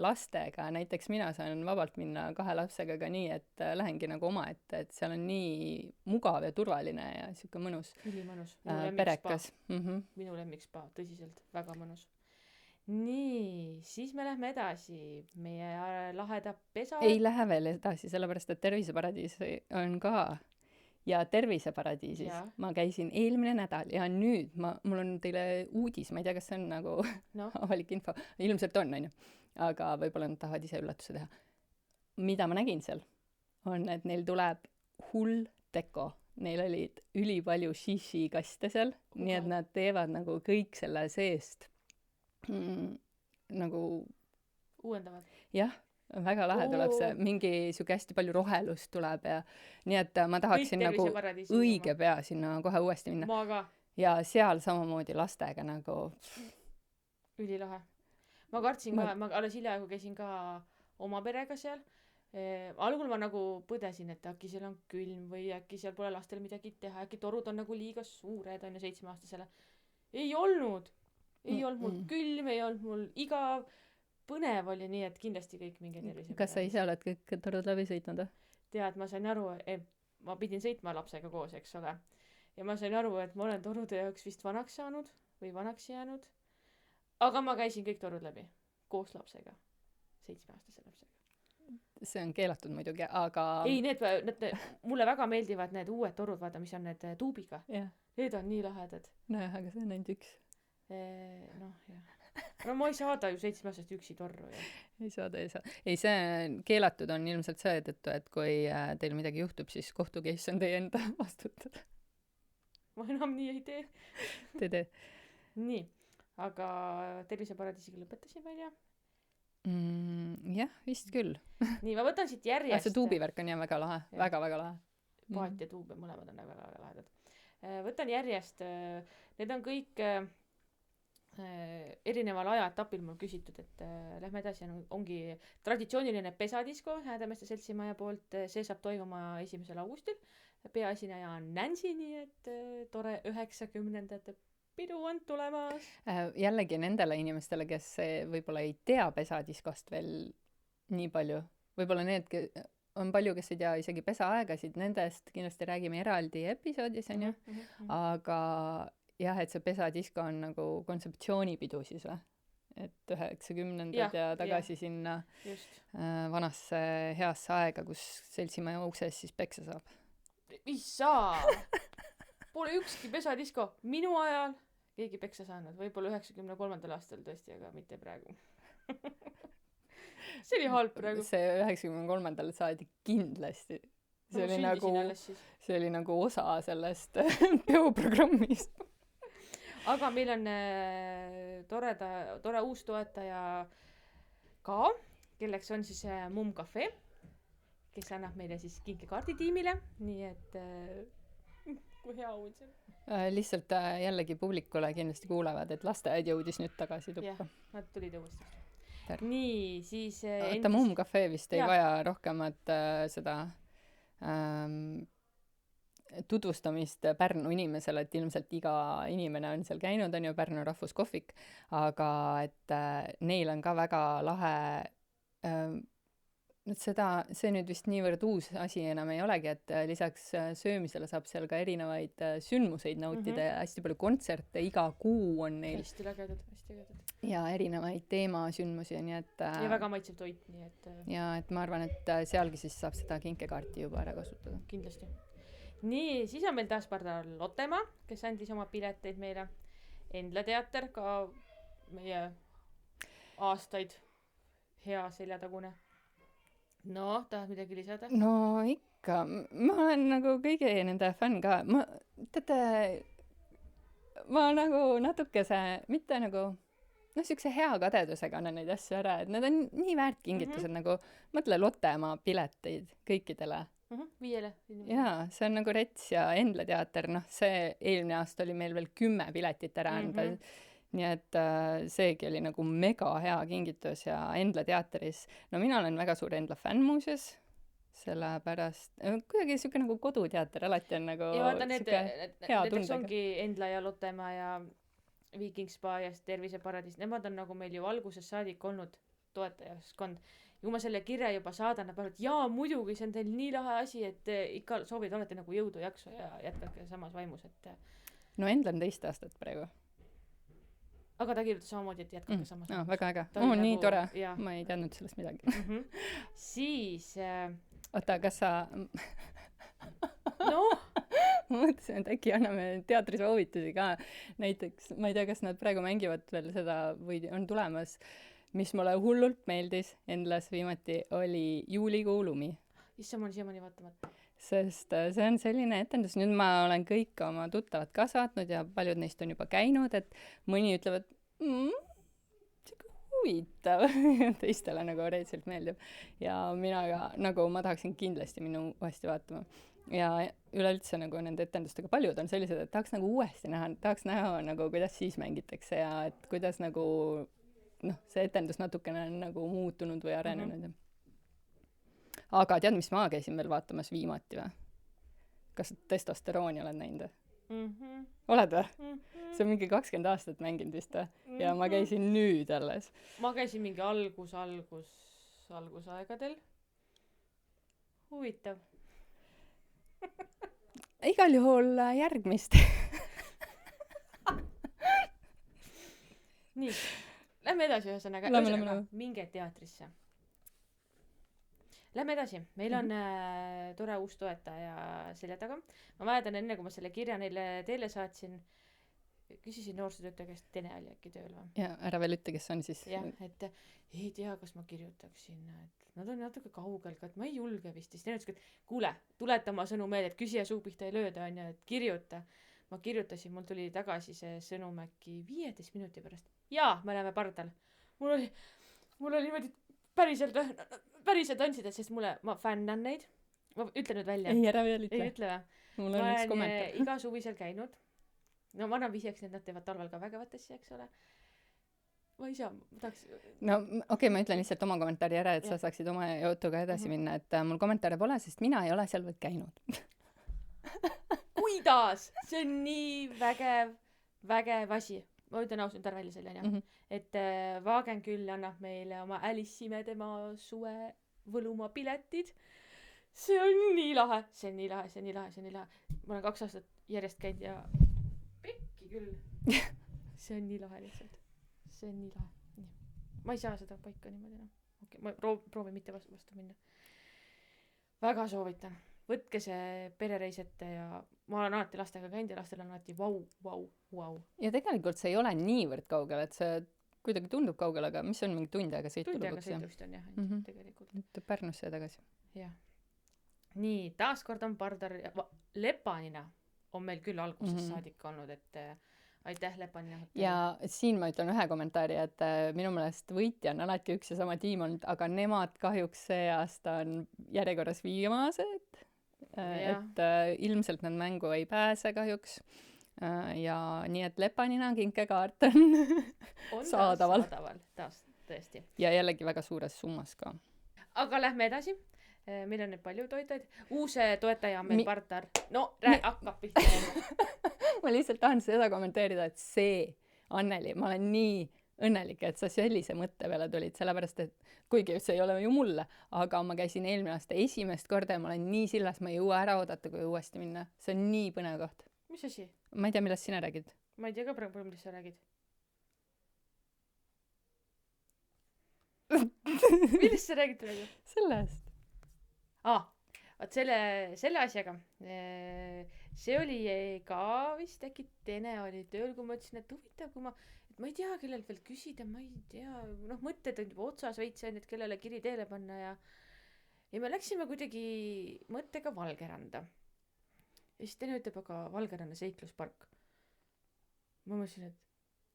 lastega, näiteks mina saan vabalt minna 2 lapsega ka nii, et lähengi nagu omaette, et seal on nii mugav ja turvaline ja siuke mõnus. Ülimõnus. Perekas. Minu lemmikspa, tõsiselt, väga mõnus. Nii, siis me lähme edasi. Meie laheda pesa. Ei lähe veel edasi, sellepärast, et Terviseparadiis on ka. Ja Terviseparadiisis ma käisin eelmine nädal ja nüüd mul on teile uudis, ma ei tea, kas see on nagu avalik info. Ilmselt on, aga võib-olla nad tahavad ise üllatuse teha. Mida ma nägin seal, on, et neil tuleb hull deko. Neil olid ülipalju shishi kaste seal, nii et nad teevad nagu kõik selle seest nagu uuendavad. Jah, väga lahe tuleb see, mingi siuke hästi palju rohelust tuleb ja nii, et ma tahaksin nagu õige pea sinna kohe uuesti minna. Ma ka. Ja seal samamoodi lastega nagu ülilahe. Ma kartsin ka, ma alles hiljaaegu käisin ka oma perega seal. Algul ma nagu põdesin, et äkki seal on külm või äkki seal pole lastel midagi teha, äkki torud on nagu liiga suured, on ju 7-aastasele. Ei olnud mul külm, ei olnud mul igav, põnev oli, nii et kindlasti kõik mingi tervise. Kas sa ise oled kõik torud läbi sõitnud? Tead, ma sain aru, et ma pidin sõitma lapsega koos, eks ole. Ja ma sain aru, et ma olen torude jaoks vist vanaks saanud või vanaks jäänud. Aga ma käisin kõik torud läbi koos lapsega, 7-aastase lapsega. See on keelatud muidugi, aga... Ei, need mulle väga meeldivad need uued torud, vaata, mis on need tuubiga. Need on nii lahedad. No jah, aga see on ainult üks. No ma ei saada ju 7-aastast üksi torru. Ei saada. Ei, see keelatud on ilmselt see, et kui teil midagi juhtub, siis kohtukeis on teie enda vastutada. Ma enam nii ei tee. Tee. Nii, aga Terviseparadiisiga lõpetasin välja. Jah, vist küll. Nii, ma võtan siit järjest. See tuubivärk on jah väga lahe, väga-väga lahe. Paat ja tuub ja mõlemad on väga lahedad. Võtan järjest, need on kõik erineval ajaetapil mul küsitud, et lähme edasi, ongi traditsiooniline pesadisko Häädemeeste seltsimaja poolt, see saab toimuma 1. augustil. Peaesineja on Nancy, nii et tore 90ndate pidu on tulemas. Jällegi nendele inimestele, kes võib-olla ei tea pesadiskost veel nii palju, võib-olla need on palju, kes ei tea isegi pesaaegasid, nendest kindlasti räägime eraldi episoodis, on ju, aga jah, et see pesadisko on nagu kontseptsioonipidu siis või? Et 90ndad ja tagasi sinna vanasse heasse aega, kus seltsimaja ukses siis peksa saab. Ei saa! Pole ükski pesadisko minu ajal keegi peksa saanud, võib-olla 93. aastal tõesti, aga mitte praegu. See oli halb praegu. See 93. saadi kindlasti. See oli nagu osa sellest peoprogrammist. Aga meil on tore uus toetaja ka, kelleks on siis Mumm Cafe, kes annab meile siis kinkekaardi tiimile, nii et kui hea uud see. Lihtsalt jällegi publikule kindlasti kuulevad, et lasteaed jõudis nüüd tagasi tuppa. Jah, nad tulid uuesti. Nii, siis... Oota, Mumm Cafe vist ei vaja rohkemat seda tutvustamist Pärnu inimesele, et ilmselt iga inimene on seal käinud, on ju Pärnu rahvuskohvik, aga et neil on ka väga lahe... See nüüd vist niivõrd uus asi enam ei olegi, et lisaks söömisele saab seal ka erinevaid sündmuseid nautida ja hästi palju kontserte, iga kuu on neil. Hästi ägedad. Ja erinevaid teemasündmusi, nii et... Ja väga maitsev toit, nii et... Ja et ma arvan, et sealgi siis saab seda kinkekaarti juba ära kasutada. Kindlasti. Nii, siis on meil taas pardal Lottemaa, kes andis oma pileteid meile. Endla teater, ka meie aastaid hea seljatagune. No, tahad midagi lisada? No ikka, ma olen nagu kõige nende fänn ka. Ma nagu natukese, mitte nagu, siukse hea kadedusega annan neid asju ära, et need on nii väärt kingitused nagu, mõtle Lottemaa pileteid kõikidele. 5. Jaa, see on nagu Rets ja Endla teater, see eelmine aasta oli meil veel 10 piletit ära anda. nii et seegi oli nagu mega hea kingitus ja Endla teatris, no mina olen väga suur Endla fänn muuseas, sellepärast kuidagi siuke nagu koduteater alati on nagu ja vaata siuke hea näiteks tundega. ongi Endla ja Lottemaa ja Viiking Spa ja Terviseparadiis, nemad on nagu meil ju algusest saadik olnud toetajaskond. ja kui ma selle kirja juba saadan, nad panevad, jaa muidugi, see on teil nii lahe asi, et ikka soovid, olete nagu jõudu, jaksu ja jätkake samas vaimus, et no Endla on 2 aastat praegu. aga ta kirjutas samamoodi, et jätkake samas vaimus. Väga äge. Ta oli Nii nagu- tore. jah. Ma ei teadnud sellest midagi. Siis Oota, kas sa noh, ma mõtlesin, et äkki anname teatrisoovitusi ka. Näiteks, ma ei tea, kas nad praegu mängivad veel seda või on tulemas, mis mulle hullult meeldis Endlas viimati, oli Juulikuu lumi. issand, ma olin siiamaani vaatamata. Sest see on selline etendus, nüüd ma olen kõik oma tuttavad ka saatnud ja paljud neist on juba käinud, et mõni ütlevad, siuke huvitav, teistele nagu reedselt meeldib. Ja mina ka, nagu ma tahaksin kindlasti minna uuesti vaatama. Ja üleüldse nagu nende etendustega paljud on sellised, et tahaks nagu uuesti näha, tahaks näha nagu, kuidas siis mängitakse ja et kuidas nagu noh, see etendus natukene on nagu muutunud või arenenud. Aga tead, mis ma käisin veel vaatamas viimati või? Kas testosterooni oled näinud või? Oled või? See on mingi 20 aastat mänginud vist või? Ja ma käisin nüüd alles. ma käisin mingi algusaegadel. Huvitav. Igal juhul järgmist. Nii, lähme edasi ühesõnaga. Minge teatrisse. Lähme edasi. Meil on tore uus toetaja selja taga. Ma mäletan enne, kui ma selle kirja neile teile saatsin, küsisin noorsootöötaja käest, Tene oli äkki tööl või? Ja ära veel ütle, kes on siis. Jah, et ei tea, kas ma kirjutaksin, et nad on natuke kaugel ka, et ma ei julge vist. Siis neil ütlesid, et kuule, tuleta oma sõnum meelde, et küsija suu pihta ei lööda, on ja, et kirjuta. Ma kirjutasin, mul tuli tagasi see sõnum äkki 15 minuti pärast. Jaa, me oleme pardal. Mul oli niimoodi päriselt andsid, et sest ma fännan neid. Ma ütlen nüüd välja. Ei, ära veel ütle. Ei ütle või? Mul on üks kommentaar. Ma olen iga suvisel käinud. No ma annan vihjeks, et nad teevad talvel ka vägevat asja, eks ole. Ma ei saa, ma tahaks... No okei, ma ütlen lihtsalt oma kommentaari ära, et sa saaksid oma jutuga edasi minna, et mul kommentaare pole, sest mina ei ole seal veel käinud. Kuidas? See on nii vägev asi. Ma ütlen ausalt ära välja selle, on. Et Vaagen küll annab meile oma Alice Imedema suve Võlumaa piletid. See on nii lahe. Ma olen 2 aastat järjest käinud ja pekki küll. See on nii lahe lihtsalt. See on nii lahe. Nii. Ma ei saa seda paika niimoodi enam. Okay, ma proovin mitte vastu minna. Väga soovitan. Võtke see perereis ette ja ma olen alati lastega käinud ja lastel on alati vau. Ja tegelikult see ei ole niivõrd kaugel, et see kuidagi tundub kaugel, aga mis on mingi tund aega sõitu lõpuks? Tund aega sõitu vist on jah, tegelikult. Nüüd Pärnusse ja tagasi. Jah. Nii, taaskord on Pardar Lepanina on meil küll algusest saadik olnud, et aitäh Lepanina. Ja siin ma ütlen ühe kommentaari, et minu meelest võitja on alati üks ja sama tiim olnud, aga nemad kahjuks see aasta on järjekorras viimased. Et ilmselt nad mängu ei pääse kahjuks. Ja nii, et Lepanina kinkekaart on saadaval. Tõesti. Ja jällegi väga suures summas ka. Aga lähme edasi. Meil on nüüd palju toetajaid. Uus toetaja on meil Pardar. No, hakkab pihta. Ma lihtsalt tahan seda kommenteerida, et see, Anneli, ma olen nii õnnelik, et sa sellise mõtte peale tulid, sellepärast, et kuigi see ei ole ju mulle, aga ma käisin eelmine aasta esimest korda ja ma olen nii sillas, ma ei jõua ära oodata, kui uuesti minna. See on nii põnev koht. Mis asi? Ma ei tea, millest sina räägid. Ma ei tea ka praegu, millest sa räägid. Millest sa räägid praegu? Sellest. Vaat selle asjaga. See oli ka vist äkki Tene oli tööl, kui ma ütlesin, et huvitav, kui ma ei tea, kellel veel küsida, ma ei tea, mõtted on juba otsas veits, et kellele kiri teele panna ja me läksime kuidagi mõttega Valgeranda. Ja siis Tene ütleb, aga Valgeranna seikluspark. Ma mõtlesin, et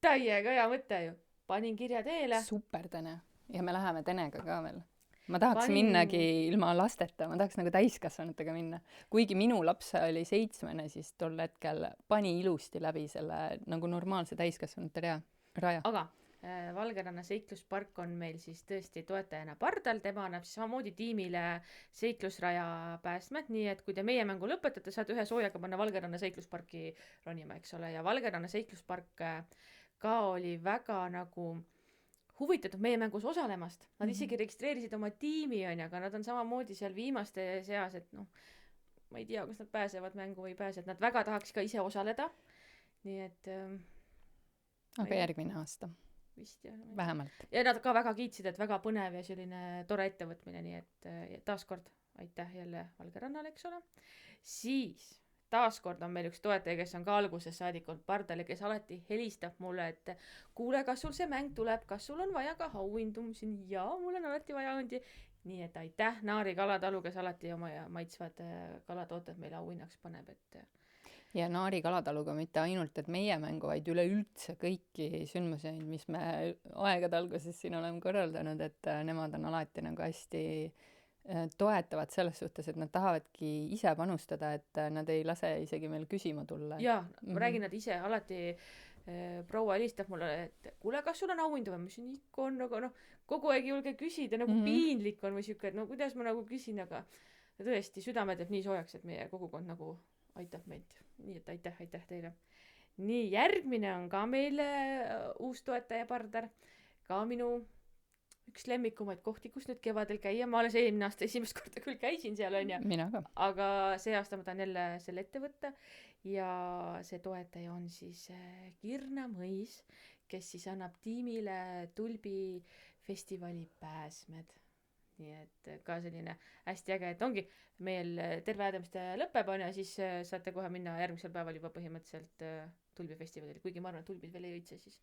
täiega hea mõte ju. Panin kirja teele. Super, Tene. Ja me läheme Tenega ka veel. Ma tahaks minnagi ilma lasteta, ma tahaks nagu täiskasvanutega minna. Kuigi minu laps oli 7, siis tol hetkel pani ilusti läbi selle nagu normaalse täiskasvanute rea. Raja. aga Valgeranna seikluspark on meil siis tõesti toetajana pardal, tema annab siis samamoodi tiimile seiklusraja päästmed, nii et kui te meie mängu lõpetate, saate ühe soojaga panna Valgeranna seiklusparki ronima, eks ole, ja Valgeranna seikluspark ka oli väga nagu huvitatud meie mängus osalemast. Nad isegi registreerisid oma tiimi, onju, aga nad on samamoodi seal viimaste seas, et noh, ma ei tea, kas nad pääsevad mängu või ei pääse, et nad väga tahaks ka ise osaleda. Nii et aga järgmine aasta vist jah. vähemalt. Ja nad ka väga kiitsid, et väga põnev ja selline tore ettevõtmine, nii et taaskord aitäh jälle Valgerannale, eks ole. Siis taaskord on meil üks toetaja, kes on ka algusest saadik olnud pardal ja kes alati helistab mulle, et kuule, kas sul see mäng tuleb, kas sul on vaja ka auhindu? Ja mul on alati vaja auhindu. Nii et aitäh Naari kalatalu, kes alati oma maitsvad kalatooted meile auhinnaks paneb, et ja Naari kalataluga mitte ainult, et meie mängu, vaid üleüldse kõiki sündmusi, mis me aegade alguses siin oleme korraldanud, et nemad on alati nagu hästi toetavad selles suhtes, et nad tahavadki ise panustada, et nad ei lase isegi meil küsima tulla. Jaa, ma räägin, nad ise alati proua helistab mulle, et kuule, kas sul on auhindu või? Ma ütlesin, ikka on, aga noh, kogu aeg ei julge küsida, nagu piinlik on või siuke, et no kuidas ma nagu küsin, aga tõesti, südame teeb nii soojaks, et meie kogukond nagu aitab meid. Nii et aitäh teile. Nii, järgmine on ka meil uus toetaja pardar. Ka minu üks lemmikumaid kohti, kus nüüd kevadel käia. Ma alles eelmine aasta esimest korda küll käisin seal, on ju. Mina ka. Aga see aasta ma tahan jälle selle ette võtta. Ja see toetaja on siis Kirna Mõis, kes siis annab tiimile Tulbi festivali pääsmed. Nii et ka selline hästi äge, et ongi meil terve Häädemeeste lõpeb on ja siis saate kohe minna järgmisel päeval juba põhimõtteliselt Tulbi festivalil, kuigi ma arvan, et Tulbid veel ei õitse siis.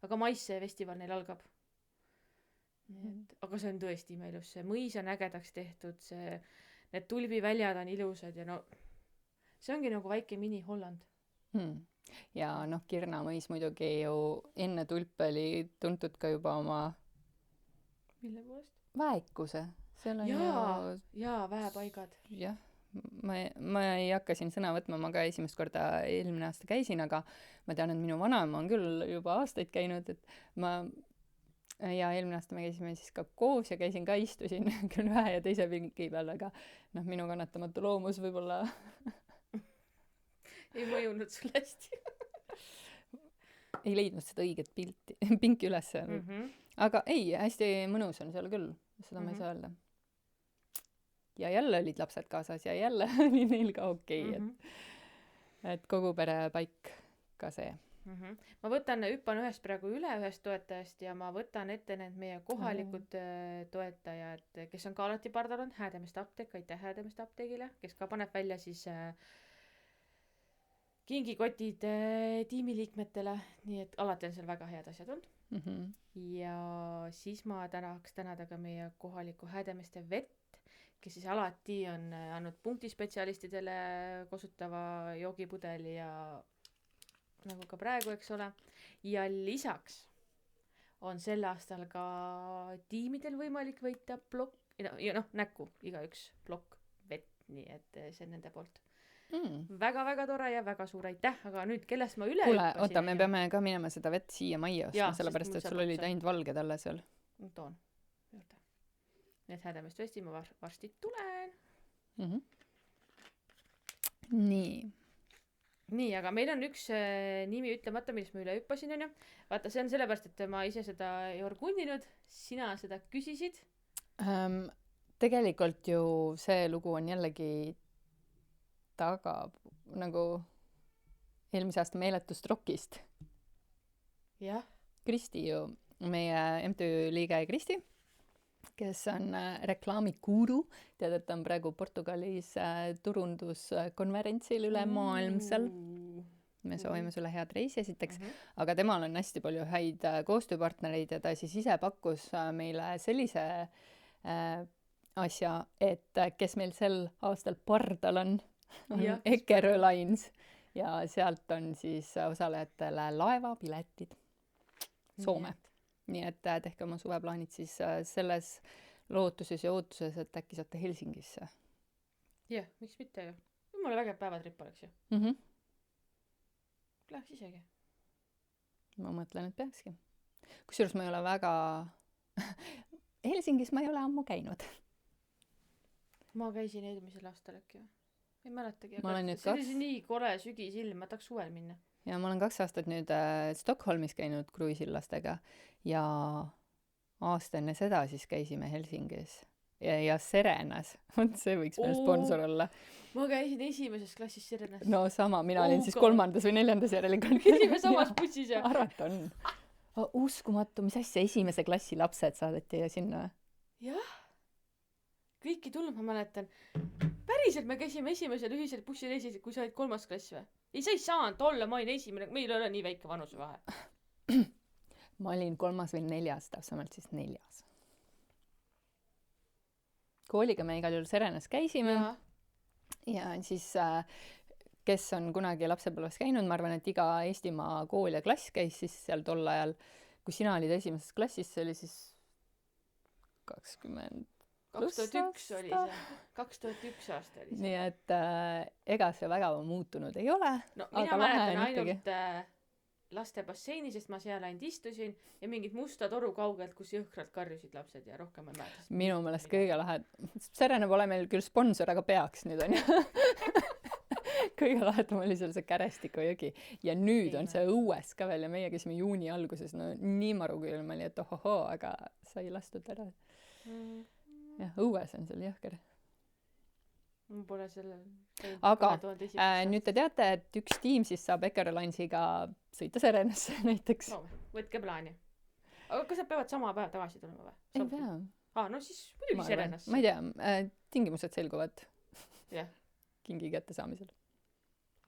Aga mais see festival neil algab. Aga see on tõesti imeilus, see mõis on ägedaks tehtud, need Tulbi väljad on ilusad ja no see ongi nagu väike mini Holland. Ja noh, Kirna Mõis muidugi ju enne Tulpe oli tuntud ka juba oma mille poolest? Väekuse. Jaa, väepaigad. Jah, ma ei hakka siin sõna võtma, ma ka esimest korda eelmine aasta käisin, aga ma tean, et minu vanaema on küll juba aastaid käinud, et ja eelmine aasta me käisime siis ka koos ja käisin ka, istusin küll ühe ja teise pingi peal, aga noh, minu kannatamatu loomus võib-olla ei mõjunud sulle hästi. Ei leidnud seda õiget pinki üles. Aga ei, hästi mõnus on seal küll, seda ma ei saa öelda. Ja jälle olid lapsed kaasas ja jälle oli neil ka okei, et kogu pere paik ka see. Ma hüppan ühest praegu ühest toetajast ja ma võtan ette need meie kohalikud toetajad, kes on ka alati pardal on, Häädemeeste apteek, aitäh Häädemeeste apteegile, kes ka paneb välja siis kingikotid tiimiliikmetele, nii et alati on seal väga head asjad olnud. Ja siis ma tahaks tänada ka meie kohalikku Häädemeeste vett, kes siis alati on andnud punktispetsialistidele kosutava joogipudeli ja nagu ka praegu, eks ole. Ja lisaks on sel aastal ka tiimidel võimalik võita plokk, ja noh, näkku igaüks plokk vett, nii et see on nende poolt. Väga-väga tore ja väga suur aitäh, aga nüüd kellest ma üle hüppasin? Oota, me peame ka minema seda vett siia majja ostma, sellepärast et sul olid ainult valged alla seal. Toon juurde. Need Häädemeest vesti ma varsti tulen. Nii, aga meil on üks nimi ütlemata, millest ma üle hüppasin, on ju. Vaata, see on sellepärast, et ma ise seda ei orgundinud, sina seda küsisid. Tegelikult ju see lugu on jällegi taga nagu eelmise aasta meeletust rokist. Jah. Kristi ju, meie MTÜ liige Kristi, kes on reklaamikuru, tead, et ta on praegu Portugalis turunduskonverentsil üle maailmsel. Me soovime sulle head reisi esiteks, aga temal on hästi palju häid koostööpartnereid ja ta siis ise pakkus meile sellise asja, et kes meil sel aastal pardal on Eckerö Lines ja sealt on siis osalejatele laevapiletid Soome. Nii et tehke oma suveplaanid siis selles lootuses ja ootuses, et äkki saate Helsingisse. Jah, miks mitte ju. Mulle vägev päevatripp oleks ju. Läheks isegi. ma mõtlen, et peakski. Kusjuures ma ei ole väga Helsingis ma ei ole ammu käinud. Ma käisin eelmisel aastal äkki või? Ei mäletagi. Ma olen nüüd see oli nii kole sügisilm, ma tahaks suvel minna. Ja ma olen 2 aastat nüüd Stockholmis käinud kruiisillastega ja aasta enne seda siis käisime Helsingis ja Serenas. See võiks meil sponsor olla. Ma käisin esimeses klassis Serenas. No sama, mina olin siis 3. või 4. järelikult. Käisime samas bussis ja arvata on. Uskumatu, mis asja, esimese klassi lapsed saadeti sinna. Jah. Kõik ei tulnud, ma mäletan. Päriselt me käisime esimesel ühisel bussireisil, kui sa olid 3. klass või? Ei, sa ei saanud olla, ma olin esimene, meil ei ole nii väike vanusevahe. Ma olin 3. või 4., täpsemalt siis 4. Kooliga me igal juhul Serenas käisime ja siis kes on kunagi lapsepõlves käinud, ma arvan, et iga Eestimaa kool ja klass käis siis seal tol ajal, kui sina olid esimeses klassis, see oli siis 20 2001 oli see. 2001 aasta oli see. Nii et ega see väga muutunud ei ole. No mina mäletan ainult laste basseini, sest ma seal ainult istusin ja mingid musta toru kaugelt, kus jõhkralt karjusid lapsed ja rohkem ei mäleta. Minu meelest kõige lahe. Serena pole meil küll sponsor, aga peaks nüüd on ju. Kõige lahedam oli seal see Kärestiku jõgi. Ja nüüd on see õues ka veel ja meie käisime juuni alguses. No nii marukülm oli, et ohohoo, aga sai lastud ära. Jah, õues on seal jõhker. Ma pole selle... Aga nüüd te teate, et üks tiim siis saab Eckerlinesiga sõita Serenasse näiteks. No, võtke plaani. Aga kas nad peavad sama päev tagasi tulema või? Ei pea. No siis muidugi Serenasse. Ma ei tea, tingimused selguvad yeah. Kingi kätte saamisel.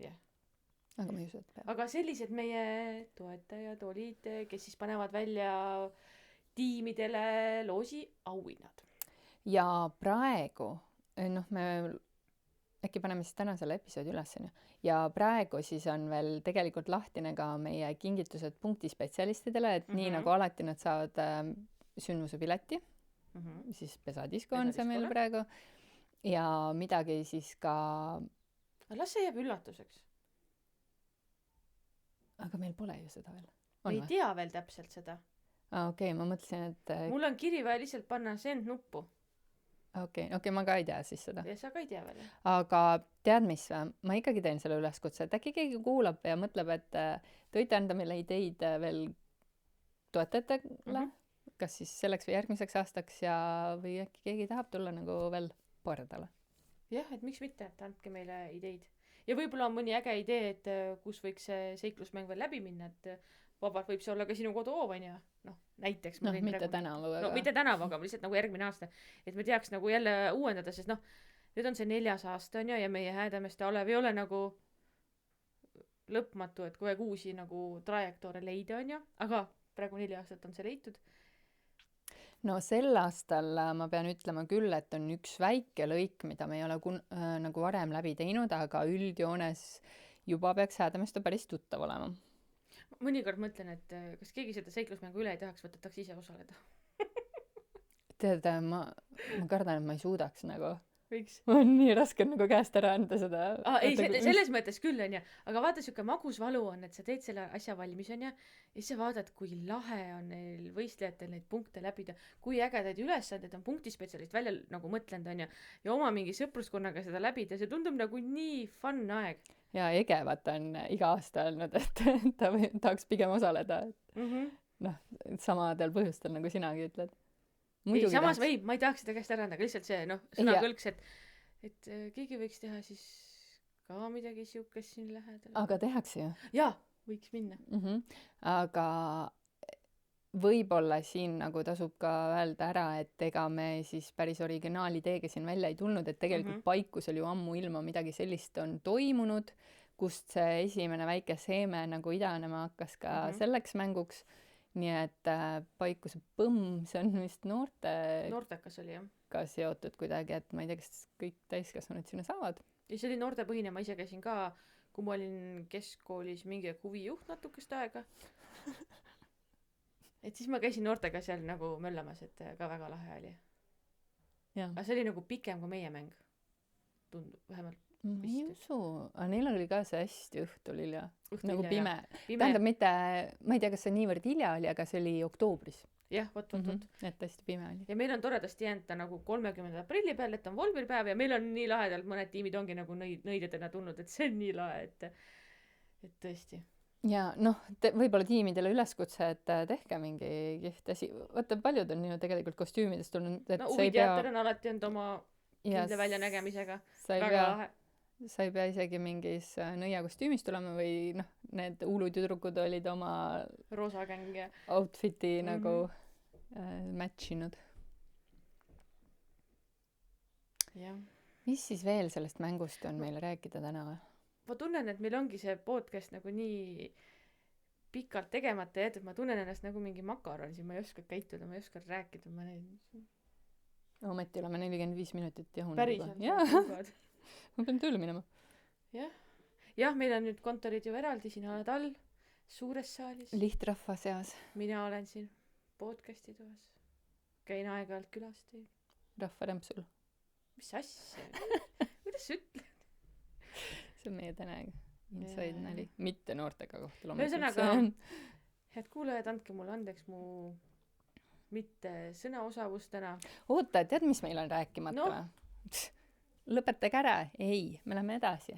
Yeah. Aga ma ei usu, et peab. Aga sellised meie toetajad olid, kes siis panevad välja tiimidele loosi auhinnad. Ja praegu, me äkki paneme siis täna selle episoodi üles. Ja praegu siis on veel tegelikult lahtine ka meie kingitused punktispetsialistidele, et nii nagu alati nad saavad sündmuse pileti, siis pesadisko on see meil praegu, ja midagi siis ka... Las see jääb üllatuseks. Aga meil pole ju seda veel. Me ei tea veel täpselt seda. Okei, ma mõtlesin, et... Mul on kiri vaja lihtsalt panna send nuppu. Okei, ma ka ei tea siis seda. Ja sa ka ei tea veel. Aga tead mis, ma ikkagi teen selle üleskutse, et äkki keegi kuulab ja mõtleb, et te võite anda meile ideid veel toetajatele, kas siis selleks või järgmiseks aastaks ja või äkki keegi tahab tulla nagu veel pardale. Jah, et miks mitte, et andke meile ideid. Ja võib-olla on mõni äge idee, et kus võiks see seiklusmäng veel läbi minna, et vabalt võib see olla ka sinu koduhoov, on ju. Näiteks ma mitte tänavaga. No mitte tänavaga, lihtsalt nagu järgmine aasta, et me teaks nagu jälle uuendada, sest nüüd on see 4. aasta on ja meie Häädemeeste Alev ei ole nagu lõpmatu, et kogu aeg uusi nagu trajektoore leida on ju, aga praegu 4 aastat on see leitud. No sel aastal ma pean ütlema küll, et on üks väike lõik, mida me ei ole nagu varem läbi teinud, aga üldjoones juba peaks Häädemeeste päris tuttav olema. Mõnikord mõtlen, et kas keegi seda seiklusmängu üle ei tahaks võtta, tahaks ise osaleda. Tead, ma kardan, et ma ei suudaks nagu. Miks? On nii raske nagu käest ära anda seda. Ei, selles mõttes küll on ja, aga vaata siuke magus valu on, et sa teed selle asja valmis on ja siis sa vaatad, kui lahe on neil võistlejatel neid punkte läbida, kui ägedaid ülesanded on punktispetsialist välja nagu mõtlenud on ja oma mingi sõpruskonnaga seda läbida, see tundub nagu nii fun aeg. Ja Egevat on iga aasta öelnud, et ta tahaks pigem osaleda. Samadel põhjustel nagu sinagi ütled. Ei, samas tahaks... ma ei tahaks seda käest ära anda, aga lihtsalt see sõnakõlks, et keegi võiks teha siis ka midagi siukest siin lähedal. Aga tehakse ju. Jaa, võiks minna. Aga võib-olla siin nagu tasub ka öelda ära, et ega me siis päris originaalideega siin välja ei tulnud, et tegelikult Paikusel ju ammu ilma midagi sellist on toimunud, kust see esimene väike seeme nagu idanema hakkas ka selleks mänguks. Nii et Paikuse põmm, see on vist noortekas oli jah. Ka seotud kuidagi, et ma ei tea, kas kõik täiskasvanud sinna saavad. Ja see oli noortepõhine, ma ise käisin ka, kui ma olin keskkoolis mingi huvijuht natukest aega. Et siis ma käisin noortega seal nagu möllamas, et ka väga lahe oli. Aga see oli nagu pikem kui meie mäng. Tundub, vähemalt. ma ei usu, aga neil oli ka see hästi õhtul hilja. Õhtul nagu hilja, pime. Tähendab mitte, ma ei tea, kas see niivõrd hilja oli, aga see oli oktoobris. jah, vot. Et hästi pime oli. Ja meil on toredasti jäänud ta nagu 30. aprilli peal, et on volmilpäev ja meil on nii lahedalt, mõned tiimid ongi nagu nõidjatena tulnud, et see on nii lahe, et tõesti. Ja noh, võib-olla tiimidele üleskutse, et tehke mingi kihvt asi. Vaata, paljud on ju tegelikult kostüümidest tulnud, et no Uviteater on alati olnud oma kindla väljanägemisega. Väga lahe. Sa ei pea isegi mingis nõiakostüümis tulema või noh, need huulutüdrukud olid oma roosa gäng ja outfiti nagu match inud. jah. Mis siis veel sellest mängust on meile rääkida täna või? Ma tunnen, et meil ongi see podcast nagu nii pikalt tegemata jäetud, ma tunnen ennast nagu mingi makaron siin, ma ei oska käituda, ma ei oska rääkida, ma ometi oleme 45 minutit jahunud. Päriselt? Jah. Ma pean tööle minema. Jah, meil on nüüd kontorid ju eraldi, sina oled all, suures saalis. Lihtrahva seas. Mina olen siin podcasti toas. Käin aeg-ajalt külas teil. Rahvarämpsul. Mis asja? Kuidas sa ütled? See on meie tänega. Inside nali. Mitte noortega kohta. Ühesõnaga, head kuulajad, andke mulle andeks mu mitte sõnaosavust täna. Oota, tead, mis meil on rääkimata või? Lõpetage ära. Ei, me läheme edasi.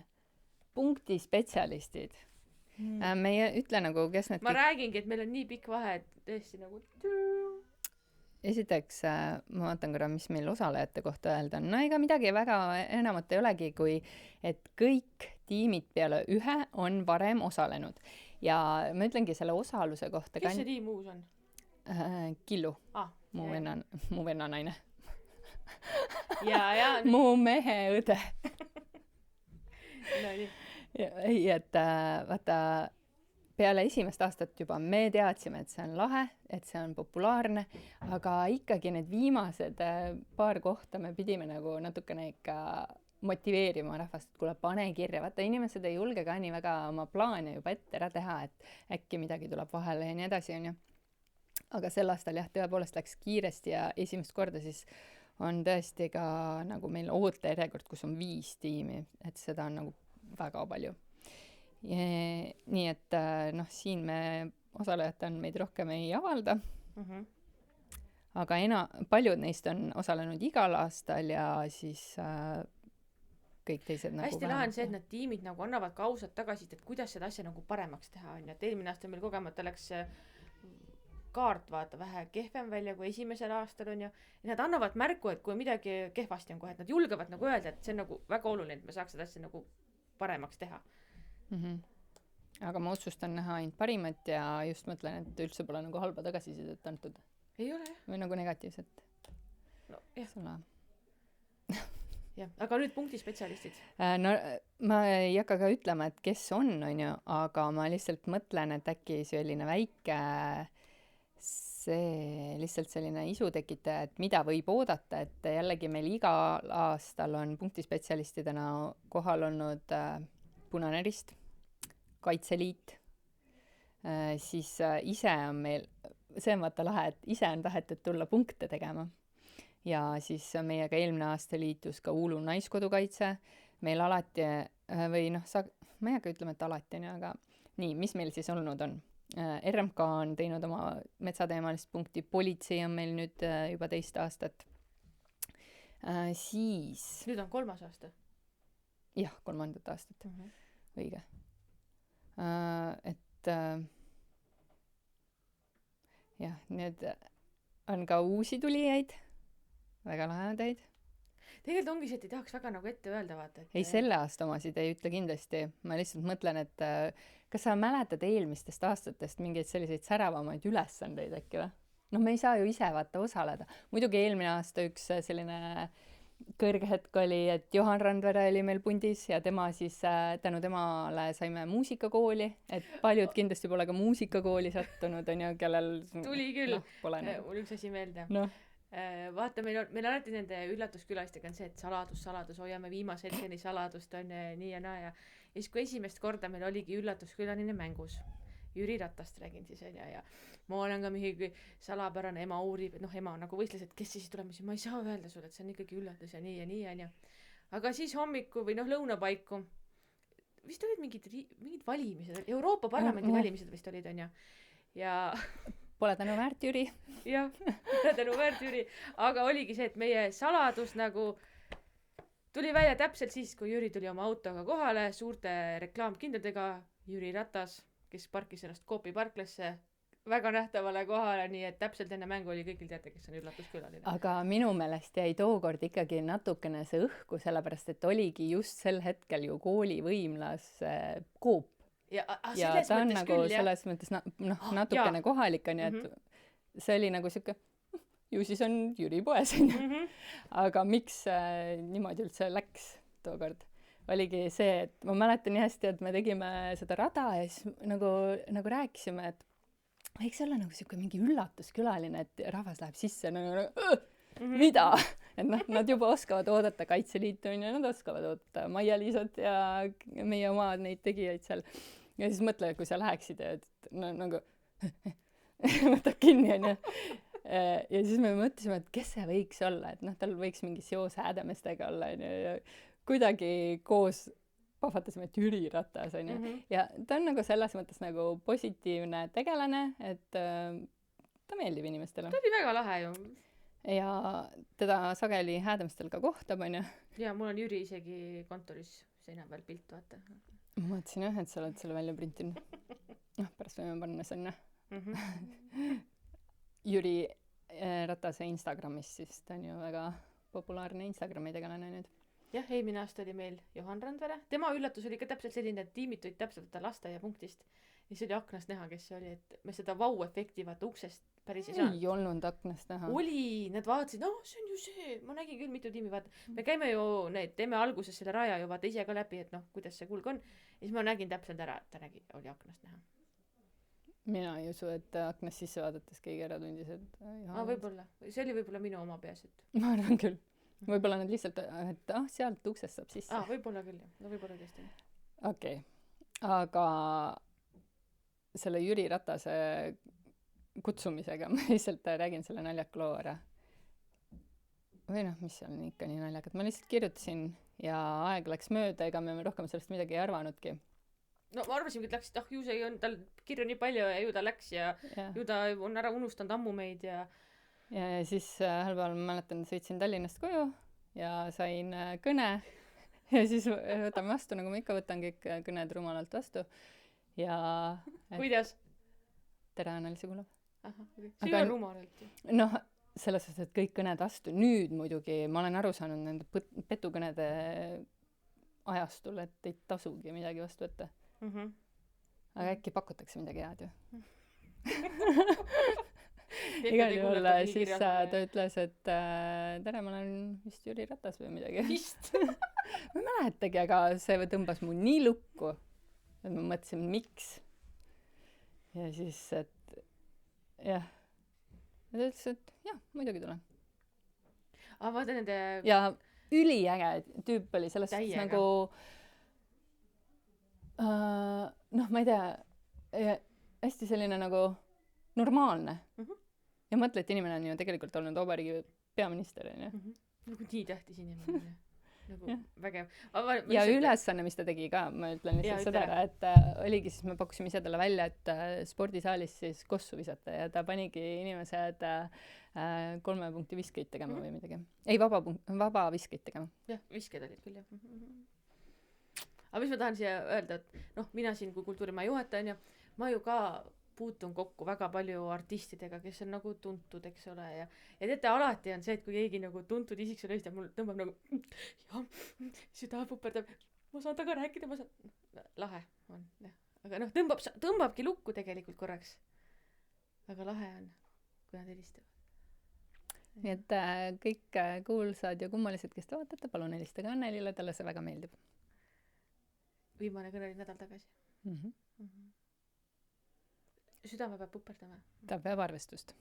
Punktispetsialistid. Me ei ütle nagu, kes need... Ma räägingi, et meil on nii pikk vahe, et tõesti nagu... Esiteks, ma vaatan korra, mis meil osalejate kohta öelda on. No ega midagi väga enamat ei olegi, kui et kõik tiimid peale ühe on varem osalenud. Ja ma ütlengi selle osaluse kohta... Kes see tiim uus on? Killu. Mu venna naine. ja mu mehe õde. No nii. Ei, et vaata, peale esimest aastat juba me teadsime, et see on lahe, et see on populaarne, aga ikkagi need viimased paar kohta me pidime nagu natukene ikka motiveerima rahvast, et kuule, pane kirja. Vaata, inimesed ei julge ka nii väga oma plaane juba ette ära teha, et äkki midagi tuleb vahele ja nii edasi, on ju. Aga sel aastal jah, tõepoolest läks kiiresti ja esimest korda siis on tõesti ka nagu meil ootejärjekord, kus on 5 tiimi, et seda on nagu väga palju. Nii et noh, siin me osalejate on meid rohkem ei avalda. Aga paljud neist on osalenud igal aastal ja siis kõik teised nagu hästi lahe on see, et need tiimid nagu annavad ka ausalt tagasi, et kuidas seda asja nagu paremaks teha, on ju. Et eelmine aasta meil kogemata läks kaart vaata vähe kehvem välja kui esimesel aastal, on ju. Ja nad annavad märku, et kui midagi kehvasti on kohe, et nad julgevad nagu öelda, et see on nagu väga oluline, et me saaks seda asja nagu paremaks teha. Aga ma otsustan näha ainult parimat ja just mõtlen, et üldse pole nagu halba tagasisidet antud. Ei ole. Või nagu negatiivset. No jah. Sõna. Jah, aga nüüd punktispetsialistid. No ma ei hakka ka ütlema, et kes on ju, aga ma lihtsalt mõtlen, et äkki selline väike see lihtsalt selline isu tekitaja, et mida võib oodata, et jällegi meil igal aastal on punktispetsialistidena kohal olnud Punane Rist, Kaitseliit, siis ise on meil, see on vaata lahe, et ise on tahetud tulla punkte tegema. Ja siis meiega eelmine aasta liitus ka Uulu Naiskodukaitse, meil alati, või noh, ma ei hakka ütlema, et alati, aga nii, mis meil siis olnud on? RMK on teinud oma metsateemalist punkti, politsei on meil nüüd juba 2 aastat. Siis... Nüüd on 3. aasta? Jah, 3. aastat. Õige. Et jah, need on ka uusi tulijaid, väga lahedaid. Tegelikult ongi see, et ei tahaks väga nagu ette öelda, vaata. Et... Ei, selle aasta omasid ei ütle kindlasti. Ma lihtsalt mõtlen, et kas sa mäletad eelmistest aastatest mingeid selliseid säravamaid ülesandeid äkki või? No me ei saa ju ise vaata osaleda. Muidugi eelmine aasta üks selline kõrghetk oli, et Johan Randvere oli meil pundis ja tema siis tänu temale saime muusikakooli, et paljud kindlasti pole ka muusikakooli sattunud, on ju, kellel... Tuli küll. Pole mul üks asi meelde. No. Vaata, meil alati nende üllatuskülalistega on see, et saladus, hoiame viimase hetkeni saladust, on nii ja naa ja siis kui esimest korda meil oligi üllatuskülaline mängus, Jüri Ratast räägin siis, ja ma olen ka mingi salapärane, ema uurib, et noh, ema nagu võistles, et kes siis tuleb, ma ei saa öelda sulle, et see on ikkagi üllatus ja nii, on ju. aga siis hommiku või lõunapaiku vist olid mingid valimised, Euroopa Parlamendi valimised vist olid, onju. Ja pole tänu väärt, Jüri. jah, pole tänu väärt, Jüri. Aga oligi see, et meie saladus tuli välja täpselt siis, kui Jüri tuli oma autoga kohale suurte reklaamkindadega. Jüri Ratas, kes parkis ennast Coopi parklasse väga nähtavale kohale, nii et täpselt enne mängu oli kõigil teate, kes on üllatuskülaline. Aga minu meelest jäi tookord ikkagi natukene see õhku, sellepärast et oligi just sel hetkel ju kooli võimlas Coop. Ja ta on küll, selles mõttes natukene kohalik on, et see oli siuke, ju siis on Jüri poes, aga miks niimoodi üldse läks tookord? Oligi see, et ma mäletan nii hästi, et me tegime seda rada ja siis nagu rääkisime, et võiks olla siuke mingi üllatuskülaline, et rahvas läheb sisse mida? Et nad juba oskavad oodata Kaitseliitu ja nad oskavad oodata Maia-Liisat ja meie omad neid tegijaid seal. Ja siis mõtle, kui sa läheksid ja võtab kinni onju. Ja siis me mõtlesime, et kes see võiks olla, et tal võiks mingi seos Häädemeestega olla ja kuidagi koos pahvatasime, et Jüri Ratas onju. Ja ta on selles mõttes positiivne tegelane, et ta meeldib inimestele. Ta oli väga lahe ju. Ja teda sageli Häädemeestel ka kohtab onju. Ja mul on Jüri isegi kontoris seina peal pilt, vaata. Ma mõtlesin jah, et sa oled selle välja printinud. Pärast võime panna sinna. Jüri Ratase Instagramis, siis ta on ju väga populaarne Instagrami tegelane nüüd. Jah, eelmine aasta oli meil Johan Randvere. Tema üllatus oli ka täpselt selline, et tiimid tulid täpselt lasteaiapunktist. Ja see oli aknast näha, kes see oli, et me seda vau-efekti vaata uksest päris ei saanud. Ei olnud aknast näha. Oli, nad vaatasid, see on ju see. Ma nägin küll mitu tiimi, vaata. Me käime ju, teeme alguses selle raja ju vaata ise ka läbi, et kuidas see kulg on. Ja siis ma nägin täpselt ära, et ta oli aknast näha. Mina ei usu, et aknast sisse vaadates keegi ära tundis, et võib-olla. See oli võib-olla minu oma peas, et ma arvan küll. Võib-olla nad lihtsalt, et sealt uksest saab sisse. Võib-olla küll, jah. Võib-olla tõesti. Okei. Aga selle Jüri Ratase kutsumisega ma lihtsalt räägin selle naljaka loo ära. Või mis seal on ikka nii naljakad. Ma lihtsalt kirjutasin ja aeg läks mööda, ega me rohkem sellest midagi ei arvanudki. No ma arvasin, et läks, ju see on tal kirju nii palju ja ju ta läks ja ju ta on ära unustanud ammu meid ja siis ühel päeval ma mäletan, sõitsin Tallinnast koju ja sain kõne ja siis võtame vastu, nagu ma ikka võtan kõik kõned rumalalt vastu ja kuidas? Tere, Anneli Sugulov. See ei ole rumalalt ju. Selles suhtes, et kõik kõned vastu. Nüüd muidugi ma olen aru saanud nende petukõnede ajastul, et ei tasugi midagi vastu võtta. Aga äkki pakutakse midagi head ju. Igal juhul siis ta ütles, et tere, ma olen vist Jüri Ratas või midagi. Vist? Ma ei mäletagi, aga see tõmbas mu nii lukku, et ma mõtlesin, miks. Ja siis, et jah. Ja ta ütles, et jah, muidugi tulen. Vaata nende... Ja üliäge tüüp oli selles suhtes nagu ma ei tea, hästi selline nagu normaalne. Ja mõtle, et inimene on ju tegelikult olnud vabariigi peaminister. Nagu nii tähtis inimene. Nagu vägev. Ja ülesanne, mis ta tegi ka, ma ütlen lihtsalt seda, et oligi siis, me pakkusime ise talle välja, et spordisaalis siis kossu visata ja ta panigi inimesed 3 punkti viskeid tegema või midagi. Ei, vaba viskeid tegema. Jah, viskeid olid küll, jah. Aga mis ma tahan siia öelda, et mina siin kui kultuurimaja juhataja, ma ju ka puutun kokku väga palju artistidega, kes on nagu tuntud, eks ole, ja teate, alati on see, et kui keegi nagu tuntud isik sul estab, mul tõmbab nagu süda puperdab, ma saan taga rääkida, ma saan, lahe on, jah. Aga tõmbabki lukku tegelikult korraks. Aga lahe on, kui nad helistavad. Nii et kõik kuulsad ja kummalised, kes te vaatate, palun helistage Annelile, talle see väga meeldib. Viimane kõne oli nädal tagasi. Südame peab puperdama. Ta peab arvestust.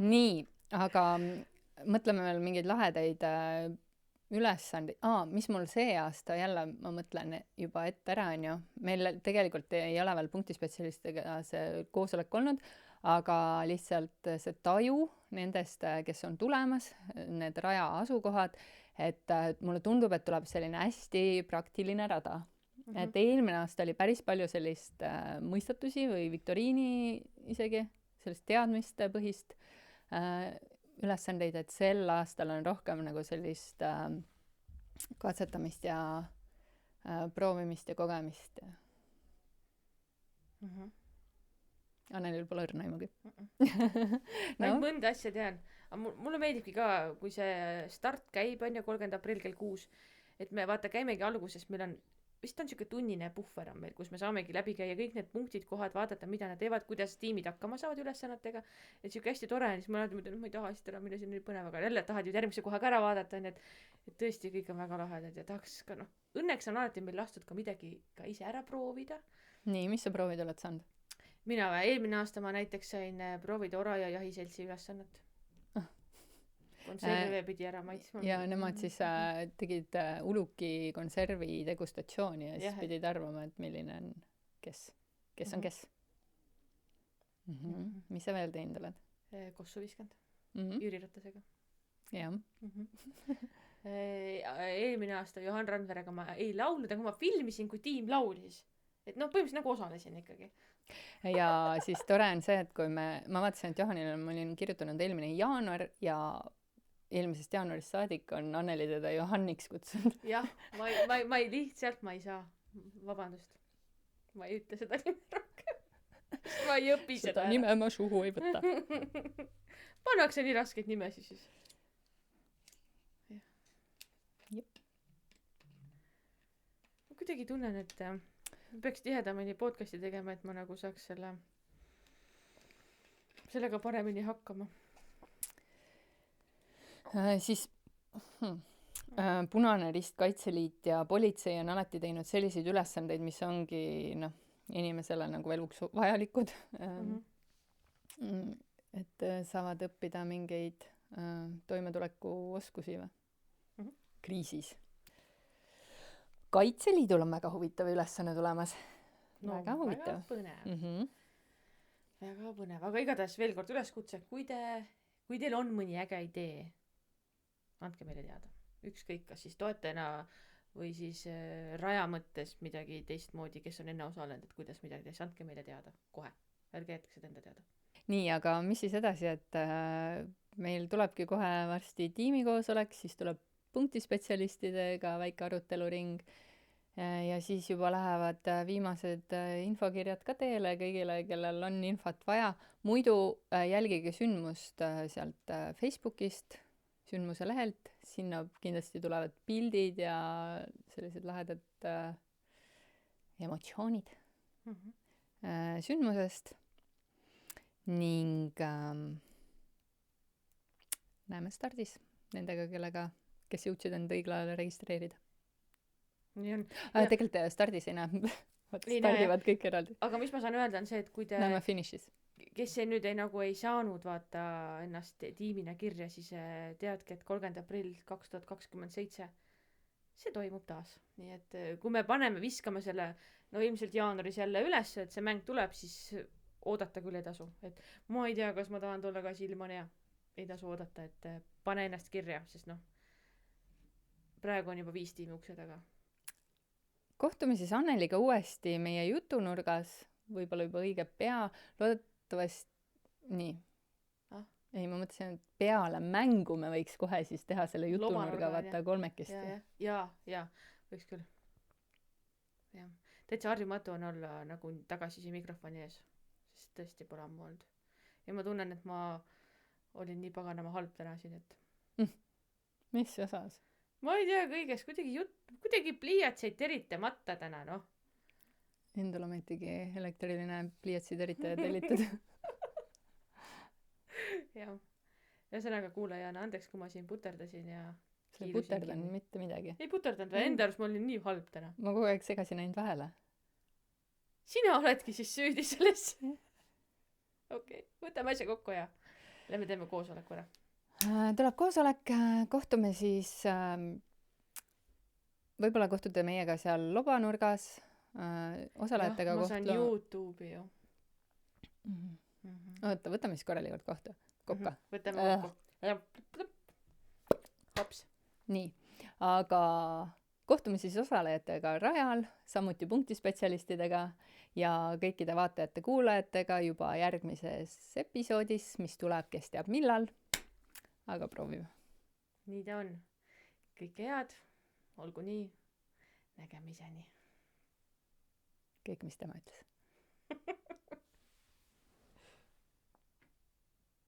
Nii, aga mõtleme veel mingeid lahedaid ülesandeid. Mis mul see aasta jälle, ma mõtlen juba ette ära, on ju. Meil tegelikult ei ole veel punktispetsialistega see koosolek olnud, aga lihtsalt see taju nendest, kes on tulemas, need raja asukohad, et mulle tundub, et tuleb selline hästi praktiline rada. Et eelmine aasta oli päris palju sellist mõistatusi või viktoriini isegi, sellist teadmiste põhist ülesandeid, et sel aastal on rohkem nagu sellist katsetamist ja proovimist ja kogemist. Annelil pole õrna aimugi. Ma mõnda asja tean. Aga mulle meeldibki ka, kui see start käib, on ju, 30. aprill kell 6, et me vaata käimegi alguses, meil on, vist on siuke tunnine puhver on meil, kus me saamegi läbi käia kõik need punktid, kohad, vaadata, mida nad teevad, kuidas tiimid hakkama saavad ülesannetega. Et siuke hästi tore, siis ma mõtlen, et ma ei taha siit ära minna, siin oli põnev, aga jälle tahad ju järgmise koha ka ära vaadata, on, et tõesti kõik on väga lahedad ja tahaks ka, noh, õnneks on alati meil lastud ka midagi ka ise ära proovida. Nii, mis sa proovid oled saanud? Mina eelmine aasta ma näiteks sain proovida Oraja jahiseltsi ülesannet. Konserve pidi ära maitsma. Ja nemad siis tegid uluki konservi degustatsiooni ja siis pidid arvama, et milline on kes on kes. Mis sa veel teinud oled? Kossu viskanud. Jüri Ratasega. Jah. Eelmine aasta Johan Randverega ma ei laulnud, aga ma filmisin, kui tiim laulis. Et noh, põhimõtteliselt nagu osalesin ikkagi. Ja siis tore on see, et kui ma vaatasin, et Johanile ma olin kirjutanud eelmine jaanuar ja eelmisest jaanuarist saadik on Anneli teda Johanniks kutsunud. Jah, ma ei saa. Vabandust. Ma ei ütle seda nime rohkem. Ma ei õpi seda. Seda nime ma suhu ei võta. Pannakse nii raskeid nimesi siis. Jep. Ma kuidagi tunnen, et peaks tihedamini podcasti tegema, et ma nagu saaks sellega paremini hakkama. Siis Punane Rist, Kaitseliit ja politsei on alati teinud selliseid ülesandeid, mis ongi inimesele nagu eluks vajalikud. Et saavad õppida mingeid toimetuleku oskusi või kriisis. Kaitseliidul on väga huvitav ülesanne tulemas. Väga huvitav. Väga põnev. Aga igatahes veel kord üleskutse, kui teil on mõni äge idee, andke meile teada. Ükskõik, kas siis toetajana või siis raja mõttes midagi teistmoodi, kes on enne osalenud, et kuidas midagi tehes, andke meile teada. Kohe. Ärge jätke seda enda teada. Nii, aga mis siis edasi, et meil tulebki kohe varsti tiimikoosolek, siis tuleb punktispetsialistidega väike aruteluring ja siis juba lähevad viimased infokirjad ka teele kõigile, kellel on infot vaja. Muidu jälgige sündmust sealt Facebookist, sündmuse lehelt, sinna kindlasti tulevad pildid ja sellised lahedad emotsioonid sündmusest ning näeme stardis nendega, kes jõudsid end õigel ajal registreerida. Nii on. Tegelikult stardis ei näe. Stardivad kõik eraldi. Aga mis ma saan öelda on see, et kui te näeme finišis. Kes see nüüd ei saanud vaata ennast tiimina kirja, siis teadki, et 30. aprill 2027 see toimub taas. Nii et kui me viskame selle ilmselt jaanuaris jälle üles, et see mäng tuleb, siis oodata küll ei tasu. Et ma ei tea, kas ma tahan tulla ka silmanea. Ei tasu oodata, et pane ennast kirja, sest praegu on juba 5 tiimi ukse taga. Kohtume siis Anneliga uuesti meie jutunurgas, võib-olla juba õige pea, loodetavasti nii. Ei, ma mõtlesin, et peale mängu me võiks kohe siis teha selle jutunurga, vaata kolmekesti. Ja, võiks küll. Ja. Täitsa harjumatu on olla nagu tagasisi mikrofoni ees, sest tõesti pole ammu olnud. Ja ma tunnen, et ma olin nii paganama halb täna siin, et mis osas? Ma ei tea kõigest, kuidagi pliiatseid teritamata täna, noh. Endal ometigi elektriline pliiatsi teritaja tellitud. Jah. Ja sõnaga kuulajana andeks, kui ma siin puterdasin ja sa ei puterdanud mitte midagi. Ei puterdanud või enda arust ma olin nii halb täna. Ma kogu aeg segasin ainult vahele. Sina oledki siis süüdi selles. Okei, võtame asja kokku ja lähme teeme koosoleku ära. Tuleb koosolek, kohtume siis, võib-olla kohtute meiega seal lobanurgas, osalejatega ma saan YouTube'i ju. Oota, võtame siis korralikult kokka. Võtame kokku. Hops. Nii. aga kohtume siis osalejatega rajal, samuti punktispetsialistidega ja kõikide vaatajate-kuulajatega juba järgmises episoodis, mis tuleb, kes teab millal. Aga proovime. Nii ta on. Kõike head, olgu nii, nägemiseni. Kõik, mis tema ütles.